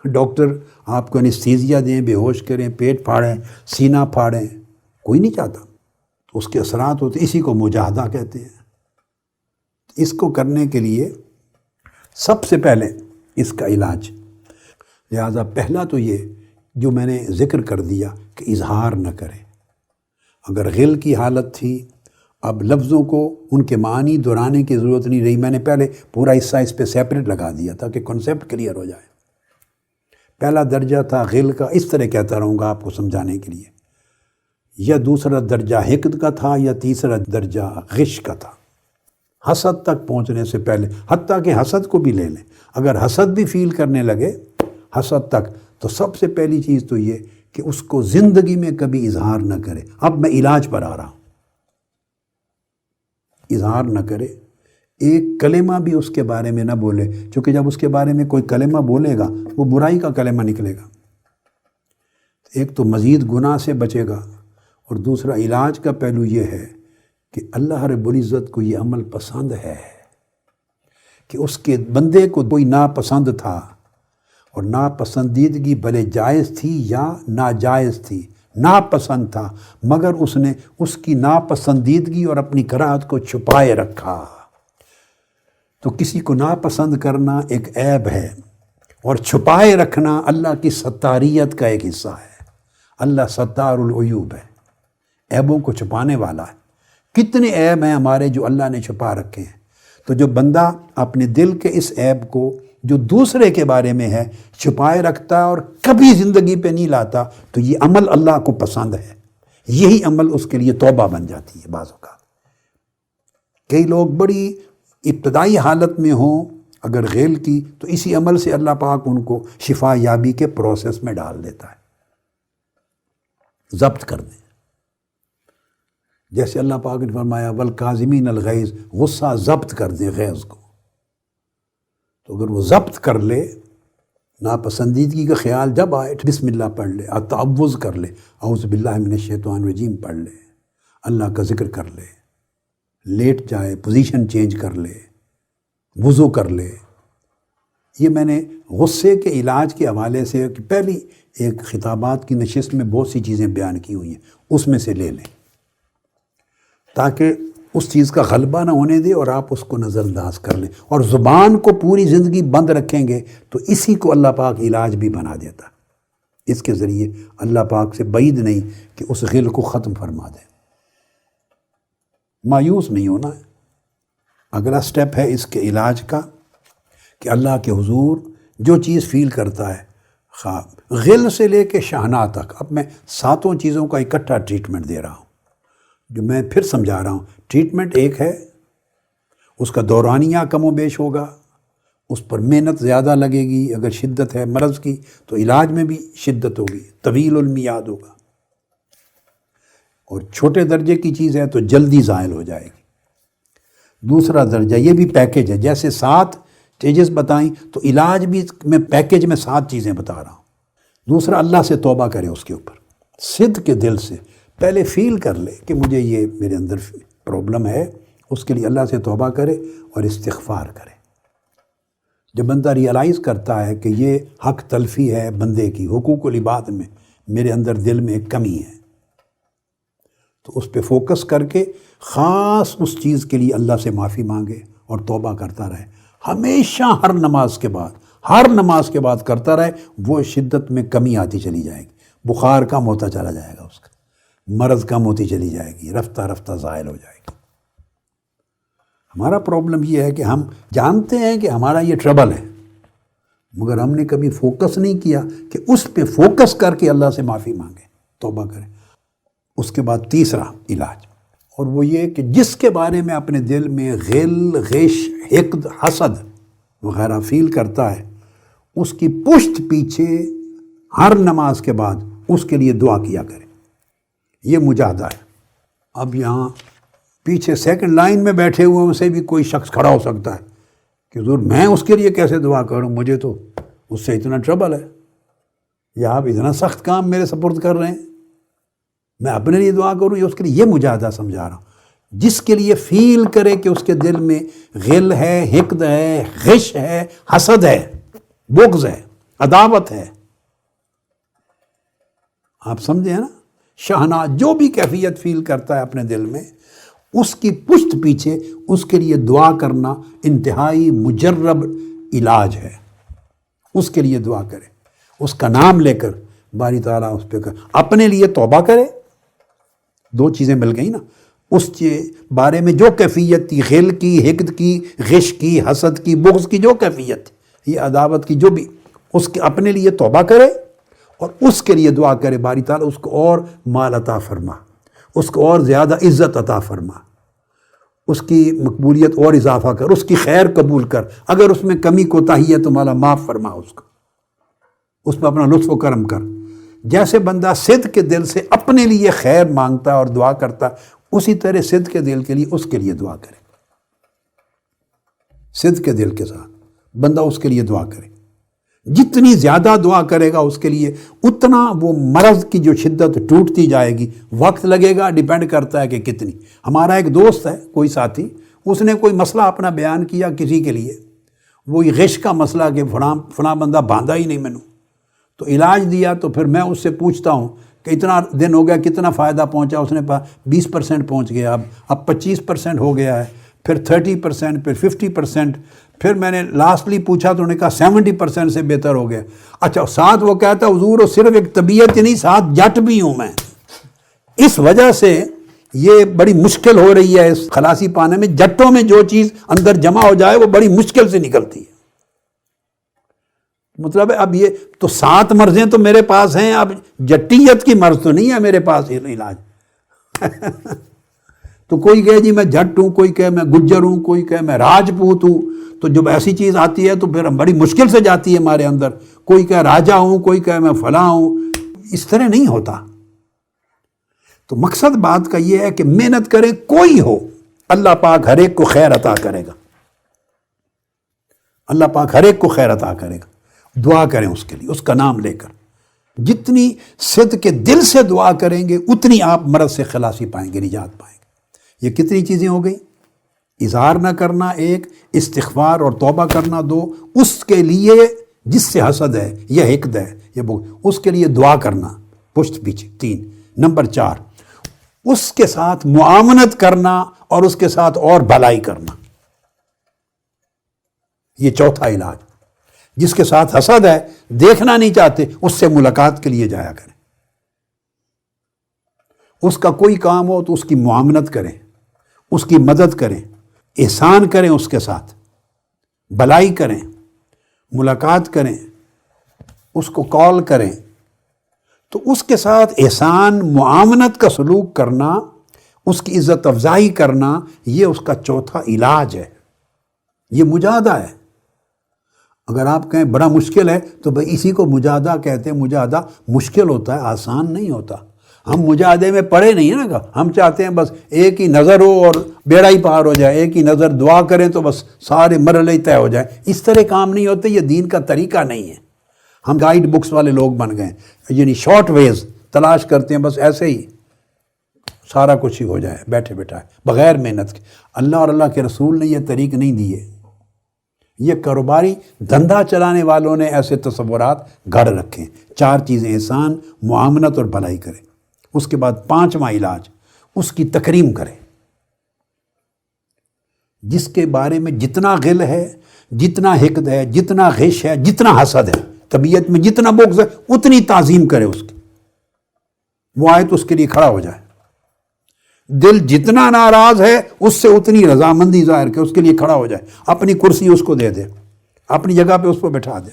ڈاکٹر آپ کو انستھیزیا دیں، بے ہوش کریں، پیٹ پھاڑیں، سینہ پھاڑیں؟ کوئی نہیں چاہتا۔ تو اس کے اثرات ہوتے، اسی کو مجاہدہ کہتے ہیں۔ اس کو کرنے کے لیے سب سے پہلے اس کا علاج، لہذا پہلا تو یہ جو میں نے ذکر کر دیا کہ اظہار نہ کرے۔ اگر غل کی حالت تھی، اب لفظوں کو ان کے معنی دہرانے کی ضرورت نہیں رہی، میں نے پہلے پورا حصہ اس پہ سیپریٹ لگا دیا تھا کہ کنسیپٹ کلیئر ہو جائے۔ پہلا درجہ تھا غل کا، اس طرح کہتا رہوں گا آپ کو سمجھانے کے لیے، یا دوسرا درجہ حقد کا تھا، یا تیسرا درجہ غش کا تھا۔ حسد تک پہنچنے سے پہلے، حتیٰ کہ حسد کو بھی لے لیں، اگر حسد بھی فیل کرنے لگے حسد تک، تو سب سے پہلی چیز تو یہ کہ اس کو زندگی میں کبھی اظہار نہ کرے۔ اب میں علاج پر آ رہا ہوں۔ اظہار نہ کرے، ایک کلمہ بھی اس کے بارے میں نہ بولے، چونکہ جب اس کے بارے میں کوئی کلمہ بولے گا وہ برائی کا کلمہ نکلے گا، ایک تو مزید گناہ سے بچے گا، اور دوسرا علاج کا پہلو یہ ہے کہ اللہ رب العزت کو یہ عمل پسند ہے کہ اس کے بندے کو کوئی ناپسند تھا، اور ناپسندیدگی بھلے جائز تھی یا ناجائز تھی، ناپسند تھا، مگر اس نے اس کی ناپسندیدگی اور اپنی کراہت کو چھپائے رکھا۔ تو کسی کو ناپسند کرنا ایک عیب ہے، اور چھپائے رکھنا اللہ کی ستاریت کا ایک حصہ ہے۔ اللہ ستار العیوب ہے، عیبوں کو چھپانے والا ہے۔ کتنے عیب ہیں ہمارے جو اللہ نے چھپا رکھے ہیں۔ تو جو بندہ اپنے دل کے اس عیب کو جو دوسرے کے بارے میں ہے چھپائے رکھتا ہے اور کبھی زندگی پہ نہیں لاتا، تو یہ عمل اللہ کو پسند ہے، یہی عمل اس کے لیے توبہ بن جاتی ہے۔ بعض اوقات کئی لوگ بڑی ابتدائی حالت میں ہوں اگر غیل کی، تو اسی عمل سے اللہ پاک ان کو شفا یابی کے پروسیس میں ڈال دیتا ہے، ضبط کر دیں۔ جیسے اللہ پاک نے فرمایا والکاظمین الغیظ، غصہ ضبط کر دیں غیظ کو، تو اگر وہ ضبط کر لے، ناپسندیدگی کا خیال جب آئے بسم اللہ پڑھ لے، تعوذ کر لے، اعوذ باللہ من الشیطان الرجیم پڑھ لے، اللہ کا ذکر کر لے، لیٹ جائے، پوزیشن چینج کر لے، وضو کر لے۔ یہ میں نے غصے کے علاج کے حوالے سے پہلی ایک خطابات کی نشست میں بہت سی چیزیں بیان کی ہوئی ہیں، اس میں سے لے لیں تاکہ اس چیز کا غلبہ نہ ہونے دے اور آپ اس کو نظر انداز کر لیں۔ اور زبان کو پوری زندگی بند رکھیں گے تو اسی کو اللہ پاک علاج بھی بنا دیتا، اس کے ذریعے اللہ پاک سے بعید نہیں کہ اس غل کو ختم فرما دے۔ مایوس نہیں ہونا ہے۔ اگلا سٹیپ ہے اس کے علاج کا کہ اللہ کے حضور جو چیز فیل کرتا ہے، خواہ غل سے لے کے شہناہ تک، اب میں 7 چیزوں کا اکٹھا ٹریٹمنٹ دے رہا ہوں، جو میں پھر سمجھا رہا ہوں۔ ٹریٹمنٹ ایک ہے، اس کا دورانیہ کم و بیش ہوگا، اس پر محنت زیادہ لگے گی، اگر شدت ہے مرض کی تو علاج میں بھی شدت ہوگی، طویل المیاد ہوگا، اور چھوٹے درجے کی چیز ہے تو جلدی زائل ہو جائے گی۔ دوسرا درجہ، یہ بھی پیکیج ہے، جیسے 7 اسٹیجز بتائیں تو علاج بھی میں پیکیج میں 7 چیزیں بتا رہا ہوں۔ دوسرا، اللہ سے توبہ کرے، اس کے اوپر صدق کے دل سے پہلے فیل کر لے کہ مجھے یہ میرے اندر پرابلم ہے، اس کے لیے اللہ سے توبہ کرے اور استغفار کرے۔ جب بندہ ریئلائز کرتا ہے کہ یہ حق تلفی ہے بندے کی، حقوق العباد میں میرے اندر دل میں ایک کمی ہے، تو اس پہ فوکس کر کے خاص اس چیز کے لیے اللہ سے معافی مانگے اور توبہ کرتا رہے، ہمیشہ ہر نماز کے بعد کرتا رہے، وہ شدت میں کمی آتی چلی جائے گی، بخار کم ہوتا چلا جائے گا، اس کا مرض کم ہوتی چلی جائے گی، رفتہ رفتہ زائل ہو جائے گی۔ ہمارا پرابلم یہ ہے کہ ہم جانتے ہیں کہ ہمارا یہ ٹربل ہے، مگر ہم نے کبھی فوکس نہیں کیا کہ اس پہ فوکس کر کے اللہ سے معافی مانگے، توبہ کریں۔ اس کے بعد تیسرا علاج، اور وہ یہ کہ جس کے بارے میں اپنے دل میں غل، غش، حقد، حسد وغیرہ فیل کرتا ہے، اس کی پشت پیچھے ہر نماز کے بعد اس کے لیے دعا کیا کرے۔ یہ مجاہدہ ہے۔ اب یہاں پیچھے سیکنڈ لائن میں بیٹھے ہوئے سے بھی کوئی شخص کھڑا ہو سکتا ہے کہ حضور میں اس کے لیے کیسے دعا کروں، مجھے تو اس سے اتنا ٹربل ہے، یا آپ اتنا سخت کام میرے سپرد کر رہے ہیں، میں اپنے لیے دعا کروں یا اس کے لیے؟ یہ مجاہدہ سمجھا رہا ہوں۔ جس کے لیے فیل کرے کہ اس کے دل میں غل ہے، حقد ہے، غش ہے، حسد ہے، بغض ہے، عداوت ہے، آپ سمجھے نا؟ شہناہ، جو بھی کیفیت فیل کرتا ہے اپنے دل میں، اس کی پشت پیچھے اس کے لیے دعا کرنا انتہائی مجرب علاج ہے۔ اس کے لیے دعا کرے، اس کا نام لے کر باری تعالیٰ اس پہ اپنے لیے توبہ کرے۔ 2 چیزیں مل گئی نا، اس کے بارے میں جو کیفیت تھی، غل کی، حقد کی، غش کی، حسد کی، بغض کی جو کیفیت تھی، یہ عداوت کی جو بھی، اس کے اپنے لیے توبہ کرے اور اس کے لیے دعا کرے باری تعالیٰ اس کو اور مال عطا فرما، اس کو اور زیادہ عزت عطا فرما، اس کی مقبولیت اور اضافہ کر، اس کی خیر قبول کر، اگر اس میں کمی کوتاہی ہے تو مولا معاف فرما، اس پہ اپنا لطف و کرم کر۔ جیسے بندہ صدق کے دل سے اپنے لیے خیر مانگتا اور دعا کرتا، اسی طرح صدق کے دل کے لیے اس کے لیے دعا کرے، صدق کے دل کے ساتھ بندہ اس کے لیے دعا کرے۔ جتنی زیادہ دعا کرے گا اس کے لیے، اتنا وہ مرض کی جو شدت ٹوٹتی جائے گی، وقت لگے گا، ڈیپینڈ کرتا ہے کہ کتنی۔ ہمارا ایک دوست ہے، کوئی ساتھی، اس نے کوئی مسئلہ اپنا بیان کیا کسی کے لیے، وہ غش کا مسئلہ کہ فلاں بندہ باندھا ہی نہیں میں نے، تو علاج دیا، تو پھر میں اس سے پوچھتا ہوں کہ اتنا دن ہو گیا، کتنا فائدہ پہنچا؟ اس نے 20% پہنچ گیا، اب 25% ہو گیا ہے، پھر 30%، پھر 50%، پھر میں نے لاسٹلی پوچھا تو انہوں نے کہا 70% سے بہتر ہو گیا۔ اچھا، ساتھ وہ کہتا حضور وہ صرف ایک طبیعت ہی نہیں، ساتھ جٹ بھی ہوں میں، اس وجہ سے یہ بڑی مشکل ہو رہی ہے اس خلاصی پانے میں، جٹوں میں جو چیز اندر جمع ہو جائے وہ بڑی مشکل سے نکلتی ہے۔ مطلب ہے اب یہ تو 7 مرضیں تو میرے پاس ہیں، اب جٹیت کی مرض تو نہیں ہے میرے پاس علاج۔ تو کوئی کہے جی میں جٹ ہوں، کوئی کہے میں گجر ہوں، کوئی کہے میں راجپوت ہوں، تو جب ایسی چیز آتی ہے تو پھر بڑی مشکل سے جاتی ہے ہمارے اندر، کوئی کہے راجا ہوں، کوئی کہے میں فلاں ہوں، اس طرح نہیں ہوتا۔ تو مقصد بات کا یہ ہے کہ محنت کریں، کوئی ہو، اللہ پاک ہر ایک کو خیر عطا کرے گا، اللہ پاک ہر ایک کو خیر عطا کرے گا۔ دعا کریں اس کے لیے، اس کا نام لے کر، جتنی صدق کے دل سے دعا کریں گے اتنی آپ مرض سے خلاصی پائیں گے، نجات پائیں گے۔ یہ کتنی چیزیں ہو گئی؟ اظہار نہ کرنا ایک، استغفار اور توبہ کرنا دو، اس کے لیے جس سے حسد ہے یا حقد ہے یا اس کے لیے دعا کرنا پشت پیچھے، 3۔ نمبر 4، اس کے ساتھ معاونت کرنا اور اس کے ساتھ اور بھلائی کرنا، یہ چوتھا علاج۔ جس کے ساتھ حسد ہے، دیکھنا نہیں چاہتے، اس سے ملاقات کے لیے جایا کریں، اس کا کوئی کام ہو تو اس کی معاونت کریں، اس کی مدد کریں، احسان کریں، اس کے ساتھ بھلائی کریں، ملاقات کریں، اس کو کال کریں، تو اس کے ساتھ احسان معاونت کا سلوک کرنا، اس کی عزت افزائی کرنا، یہ اس کا چوتھا علاج ہے، یہ مجاہدہ ہے۔ اگر آپ کہیں بڑا مشکل ہے تو بھئی اسی کو مجاہدہ کہتے ہیں۔ مجاہدہ مشکل ہوتا ہے، آسان نہیں ہوتا۔ ہم مجاہدے میں پڑے نہیں ہیں نا، ہم چاہتے ہیں بس ایک ہی نظر ہو اور بیڑا ہی پار ہو جائے، ایک ہی نظر دعا کریں تو بس سارے مرحلے طے ہو جائیں۔ اس طرح کام نہیں ہوتے، یہ دین کا طریقہ نہیں ہے۔ ہم گائیڈ بکس والے لوگ بن گئے، یعنی شارٹ ویز تلاش کرتے ہیں، بس ایسے ہی سارا کچھ ہی ہو جائے بیٹھے بیٹھائے بغیر محنت کے۔ اللہ اور اللہ کے رسول نے یہ طریق نہیں دیے۔ یہ کاروباری دھندا چلانے والوں نے ایسے تصورات گھڑ رکھے۔ 4 چیزیں، احسان، معاونت اور بھلائی کریں۔ اس کے بعد 5واں علاج، اس کی تکریم کریں۔ جس کے بارے میں جتنا غل ہے، جتنا حقد ہے، جتنا غش ہے، جتنا حسد ہے، طبیعت میں جتنا بغض ہے، اتنی تعظیم کرے اس کی، وہ آئے تو اس کے لیے کھڑا ہو جائے۔ دل جتنا ناراض ہے اس سے اتنی رضامندی ظاہر کہ اس کے لیے کھڑا ہو جائے، اپنی کرسی اس کو دے دے، اپنی جگہ پہ اس کو بٹھا دے۔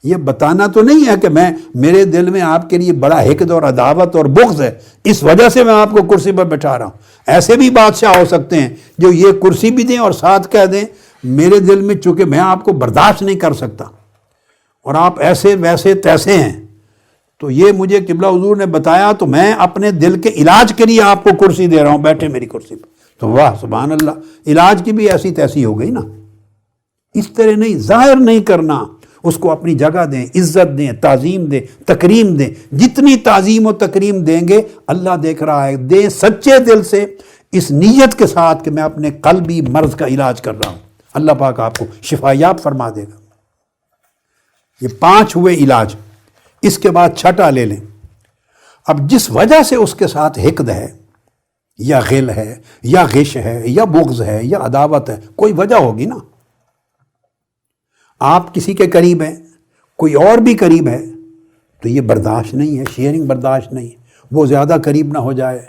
یہ بتانا تو نہیں ہے کہ میرے دل میں آپ کے لیے بڑا حقد اور عداوت اور بغض ہے، اس وجہ سے میں آپ کو کرسی پر بٹھا رہا ہوں۔ ایسے بھی بادشاہ ہو سکتے ہیں جو یہ کرسی بھی دیں اور ساتھ کہہ دیں میرے دل میں چونکہ میں آپ کو برداشت نہیں کر سکتا اور آپ ایسے ویسے تیسے ہیں، تو یہ مجھے قبلہ حضور نے بتایا تو میں اپنے دل کے علاج کے لیے آپ کو کرسی دے رہا ہوں، بیٹھے میری کرسی پہ۔ تو واہ سبحان اللہ، علاج کی بھی ایسی تیسی ہو گئی نا۔ اس طرح نہیں، ظاہر نہیں کرنا، اس کو اپنی جگہ دیں، عزت دیں، تعظیم دیں، تکریم دیں۔ جتنی تعظیم و تکریم دیں گے اللہ دیکھ رہا ہے، دیں سچے دل سے، اس نیت کے ساتھ کہ میں اپنے قلبی مرض کا علاج کر رہا ہوں، اللہ پاک آپ کو شفا یاب فرما دے گا۔ یہ 5 ہوئے علاج۔ اس کے بعد 6 لے لیں۔ اب جس وجہ سے اس کے ساتھ حقد ہے یا غل ہے یا غش ہے یا بغض ہے یا عداوت ہے، کوئی وجہ ہوگی نا۔ آپ کسی کے قریب ہیں، کوئی اور بھی قریب ہے، تو یہ برداشت نہیں ہے، شیئرنگ برداشت نہیں ہے۔ وہ زیادہ قریب نہ ہو جائے،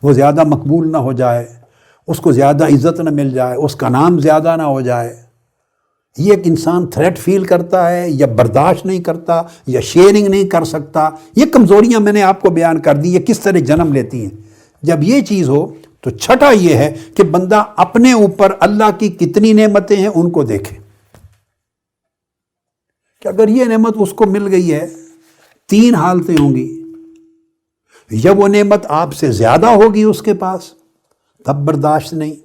وہ زیادہ مقبول نہ ہو جائے، اس کو زیادہ عزت نہ مل جائے، اس کا نام زیادہ نہ ہو جائے۔ یہ ایک انسان تھریٹ فیل کرتا ہے یا برداشت نہیں کرتا یا شیئرنگ نہیں کر سکتا۔ یہ کمزوریاں میں نے آپ کو بیان کر دی، یہ کس طرح جنم لیتی ہیں۔ جب یہ چیز ہو تو 6 یہ ہے کہ بندہ اپنے اوپر اللہ کی کتنی نعمتیں ہیں ان کو دیکھے، کہ اگر یہ نعمت اس کو مل گئی ہے، 3 حالتیں ہوں گی۔ یا وہ نعمت آپ سے زیادہ ہوگی اس کے پاس، تب برداشت نہیں۔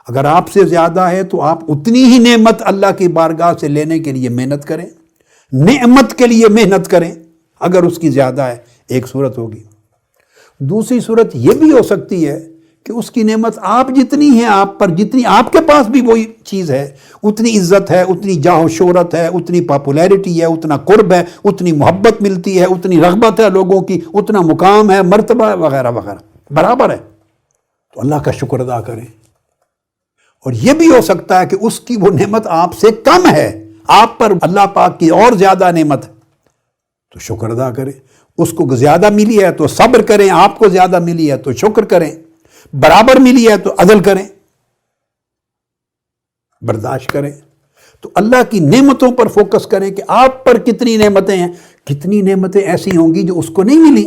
اگر آپ سے زیادہ ہے تو آپ اتنی ہی نعمت اللہ کی بارگاہ سے لینے کے لیے محنت کریں، نعمت کے لیے محنت کریں اگر اس کی زیادہ ہے، ایک صورت ہوگی۔ دوسری صورت یہ بھی ہو سکتی ہے کہ اس کی نعمت آپ جتنی ہے، آپ پر جتنی آپ کے پاس بھی وہی چیز ہے، اتنی عزت ہے، اتنی جاہ و شہرت ہے، اتنی پاپولیرٹی ہے، اتنا قرب ہے، اتنی محبت ملتی ہے، اتنی رغبت ہے لوگوں کی، اتنا مقام ہے، مرتبہ ہے، وغیرہ وغیرہ، برابر ہے، تو اللہ کا شکر ادا کریں۔ اور یہ بھی ہو سکتا ہے کہ اس کی وہ نعمت آپ سے کم ہے، آپ پر اللہ پاک کی اور زیادہ نعمت ہے، تو شکر ادا کریں۔ اس کو زیادہ ملی ہے تو صبر کریں، آپ کو زیادہ ملی ہے تو شکر کریں، برابر ملی ہے تو عدل کریں، برداشت کریں۔ تو اللہ کی نعمتوں پر فوکس کریں کہ آپ پر کتنی نعمتیں ہیں، کتنی نعمتیں ایسی ہوں گی جو اس کو نہیں ملی،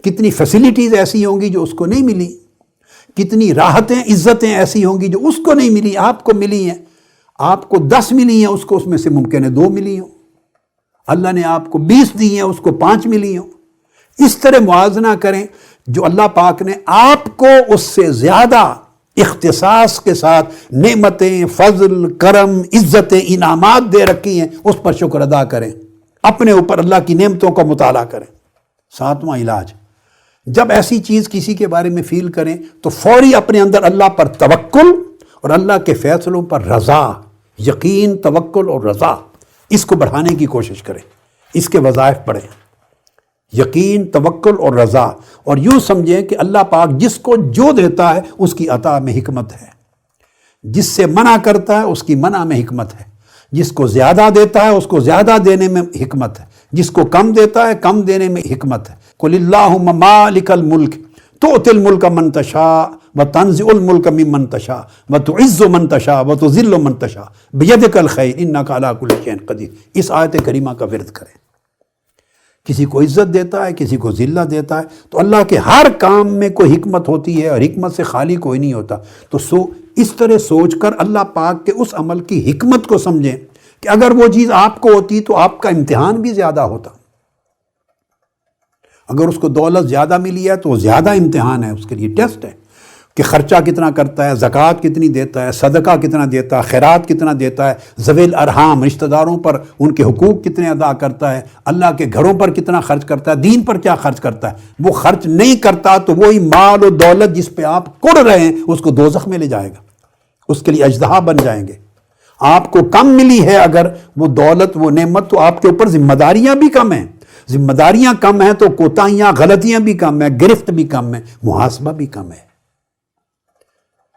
کتنی فیسلٹیز ایسی ہوں گی جو اس کو نہیں ملی، کتنی راحتیں عزتیں ایسی ہوں گی جو اس کو نہیں ملی، آپ کو ملی ہیں۔ آپ کو 10 ملی ہیں، اس کو اس میں سے ممکن ہے 2 ملی ہوں۔ اللہ نے آپ کو 20 دی ہیں، اس کو 5 ملی ہوں۔ اس طرح موازنہ کریں جو اللہ پاک نے آپ کو اس سے زیادہ اختصاص کے ساتھ نعمتیں، فضل، کرم، عزتیں، انعامات دے رکھی ہیں، اس پر شکر ادا کریں، اپنے اوپر اللہ کی نعمتوں کا مطالعہ کریں۔ ساتواں علاج، جب ایسی چیز کسی کے بارے میں فیل کریں تو فوری اپنے اندر اللہ پر توکل اور اللہ کے فیصلوں پر رضا، یقین، توکل اور رضا، اس کو بڑھانے کی کوشش کریں، اس کے وظائف پڑھیں، یقین، توکل اور رضا، اور یوں سمجھیں کہ اللہ پاک جس کو جو دیتا ہے اس کی عطا میں حکمت ہے، جس سے منع کرتا ہے اس کی منع میں حکمت ہے، جس کو زیادہ دیتا ہے اس کو زیادہ دینے میں حکمت ہے، جس کو کم دیتا ہے کم دینے میں حکمت ہے۔ قل اللہم مالک الملک تؤتی الملک من تشاء وتنزع الملک ممن تشاء وتعز من تشاء وتذل من تشاء بیدک الخیر انک علی کل شیء قدیر۔ اس آیت کریمہ کا ورد کریں۔ کسی کو عزت دیتا ہے، کسی کو ذلت دیتا ہے، تو اللہ کے ہر کام میں کوئی حکمت ہوتی ہے اور حکمت سے خالی کوئی نہیں ہوتا۔ تو اس طرح سوچ کر اللہ پاک کے اس عمل کی حکمت کو سمجھیں کہ اگر وہ چیز آپ کو ہوتی تو آپ کا امتحان بھی زیادہ ہوتا۔ اگر اس کو دولت زیادہ ملی ہے تو وہ زیادہ امتحان ہے، اس کے لیے ٹیسٹ ہے کہ خرچہ کتنا کرتا ہے، زکوٰۃ کتنی دیتا ہے، صدقہ کتنا دیتا ہے، خیرات کتنا دیتا ہے، ذوی الارحام رشتہ داروں پر ان کے حقوق کتنے ادا کرتا ہے، اللہ کے گھروں پر کتنا خرچ کرتا ہے، دین پر کیا خرچ کرتا ہے۔ وہ خرچ نہیں کرتا تو وہی مال و دولت جس پہ آپ کڑ رہے ہیں اس کو دوزخ میں لے جائے گا، اس کے لیے اژدہا بن جائیں گے۔ آپ کو کم ملی ہے اگر وہ دولت، وہ نعمت، تو آپ کے اوپر ذمہ داریاں بھی کم ہیں، ذمہ داریاں کم ہیں تو کوتاہیاں، غلطیاں بھی کم ہیں، گرفت بھی کم ہے، محاسبہ بھی کم ہے۔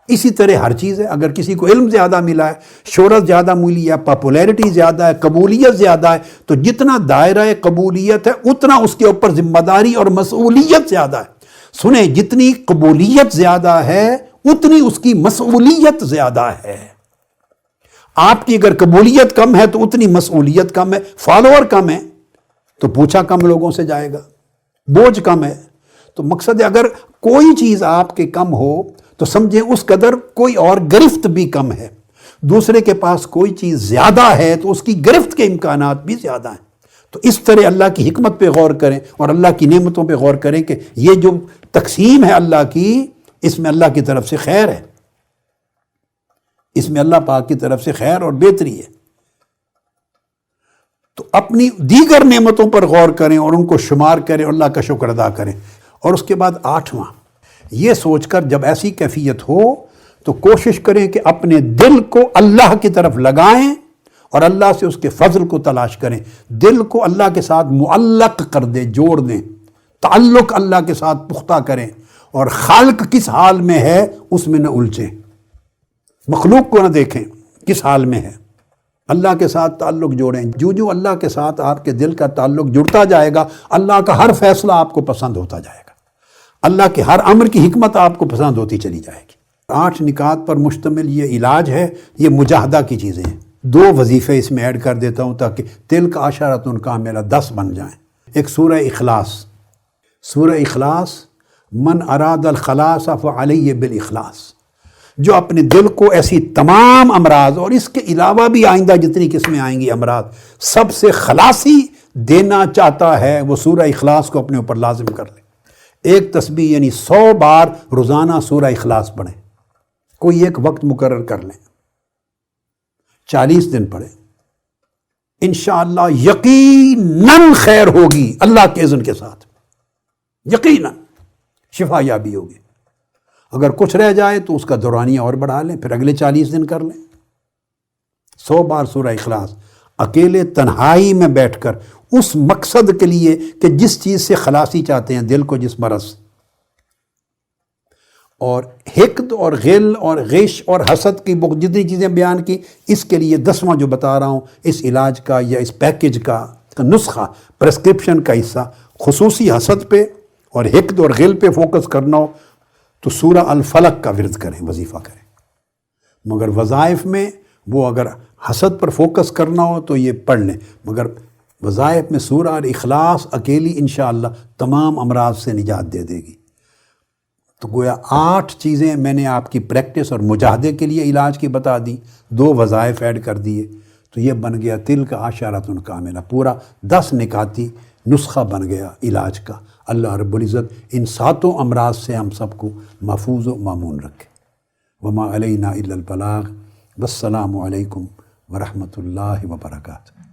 اسی طرح ہر چیز ہے، اگر کسی کو علم زیادہ ملا ہے، شہرت زیادہ ملی ہے، پاپولیرٹی زیادہ ہے، قبولیت زیادہ ہے، تو جتنا دائرہ قبولیت ہے اتنا اس کے اوپر ذمہ داری اور مسئولیت زیادہ ہے۔ سنیں، جتنی قبولیت زیادہ ہے اتنی اس کی مسئولیت زیادہ ہے۔ آپ کی اگر قبولیت کم ہے تو اتنی مسئولیت کم ہے، فالوور کم ہے تو پوچھا کم لوگوں سے جائے گا، بوجھ کم ہے۔ تو مقصد ہے اگر کوئی چیز آپ کے کم ہو تو سمجھیں اس قدر کوئی اور گرفت بھی کم ہے، دوسرے کے پاس کوئی چیز زیادہ ہے تو اس کی گرفت کے امکانات بھی زیادہ ہیں۔ تو اس طرح اللہ کی حکمت پہ غور کریں اور اللہ کی نعمتوں پہ غور کریں کہ یہ جو تقسیم ہے اللہ کی، اس میں اللہ کی طرف سے خیر ہے، اس میں اللہ پاک کی طرف سے خیر اور بہتری ہے۔ تو اپنی دیگر نعمتوں پر غور کریں اور ان کو شمار کریں اور اللہ کا شکر ادا کریں۔ اور اس کے بعد 8واں، یہ سوچ کر جب ایسی کیفیت ہو تو کوشش کریں کہ اپنے دل کو اللہ کی طرف لگائیں اور اللہ سے اس کے فضل کو تلاش کریں۔ دل کو اللہ کے ساتھ معلق کر دیں، جوڑ دیں، تعلق اللہ کے ساتھ پختہ کریں، اور خالق کس حال میں ہے اس میں نہ الجھیں، مخلوق کو نہ دیکھیں کس حال میں ہے، اللہ کے ساتھ تعلق جوڑیں۔ جو اللہ کے ساتھ آپ کے دل کا تعلق جڑتا جائے گا، اللہ کا ہر فیصلہ آپ کو پسند ہوتا جائے گا، اللہ کے ہر امر کی حکمت آپ کو پسند ہوتی چلی جائے گی۔ 8 نکات پر مشتمل یہ علاج ہے، یہ مجاہدہ کی چیزیں ہیں۔ 2 وظیفے اس میں ایڈ کر دیتا ہوں تاکہ تلک عشرۃ کاملہ 10 بن جائیں۔ ایک سورہ اخلاص، سورہ اخلاص، من اراد الخلاص فعلیہ بالاخلاص، جو اپنے دل کو ایسی تمام امراض اور اس کے علاوہ بھی آئندہ جتنی قسمیں آئیں گی امراض، سب سے خلاصی دینا چاہتا ہے وہ سورہ اخلاص کو اپنے اوپر لازم کر لے۔ ایک تسبیح یعنی 100 بار روزانہ سورہ اخلاص پڑھیں، کوئی ایک وقت مقرر کر لیں، 40 دن پڑھیں، انشاءاللہ یقیناً خیر ہوگی، اللہ کے اذن کے ساتھ یقیناً شفا یابی ہوگی۔ اگر کچھ رہ جائے تو اس کا دورانیہ اور بڑھا لیں، پھر اگلے 40 دن کر لیں۔ 100 بار سورہ اخلاص اکیلے تنہائی میں بیٹھ کر اس مقصد کے لیے کہ جس چیز سے خلاصی چاہتے ہیں دل کو، جس مرض، اور حقد اور غل اور غش اور حسد کی جتنی چیزیں بیان کی، اس کے لیے 10واں جو بتا رہا ہوں، اس علاج کا یا اس پیکج کا نسخہ، پرسکرپشن کا حصہ، خصوصی حسد پہ اور حقد اور غل پہ فوکس کرنا ہو تو سورہ الفلق کا ورد کریں، وظیفہ کریں۔ مگر وظائف میں وہ اگر حسد پر فوکس کرنا ہو تو یہ پڑھ لیں، مگر وظائف میں سورہ الاخلاص اکیلی انشاءاللہ تمام امراض سے نجات دے دے گی۔ تو گویا 8 چیزیں میں نے آپ کی پریکٹس اور مجاہدے کے لیے علاج کی بتا دی، 2 وظائف ایڈ کر دیے، تو یہ بن گیا تلک عشرۃ کاملہ، پورا 10 نکاتی نسخہ بن گیا علاج کا۔ اللہ رب العزت ان 7 امراض سے ہم سب کو محفوظ و مامون رکھے۔ وما علینا الا البلاغ، والسلام علیکم ورحمۃ اللہ وبرکاتہ۔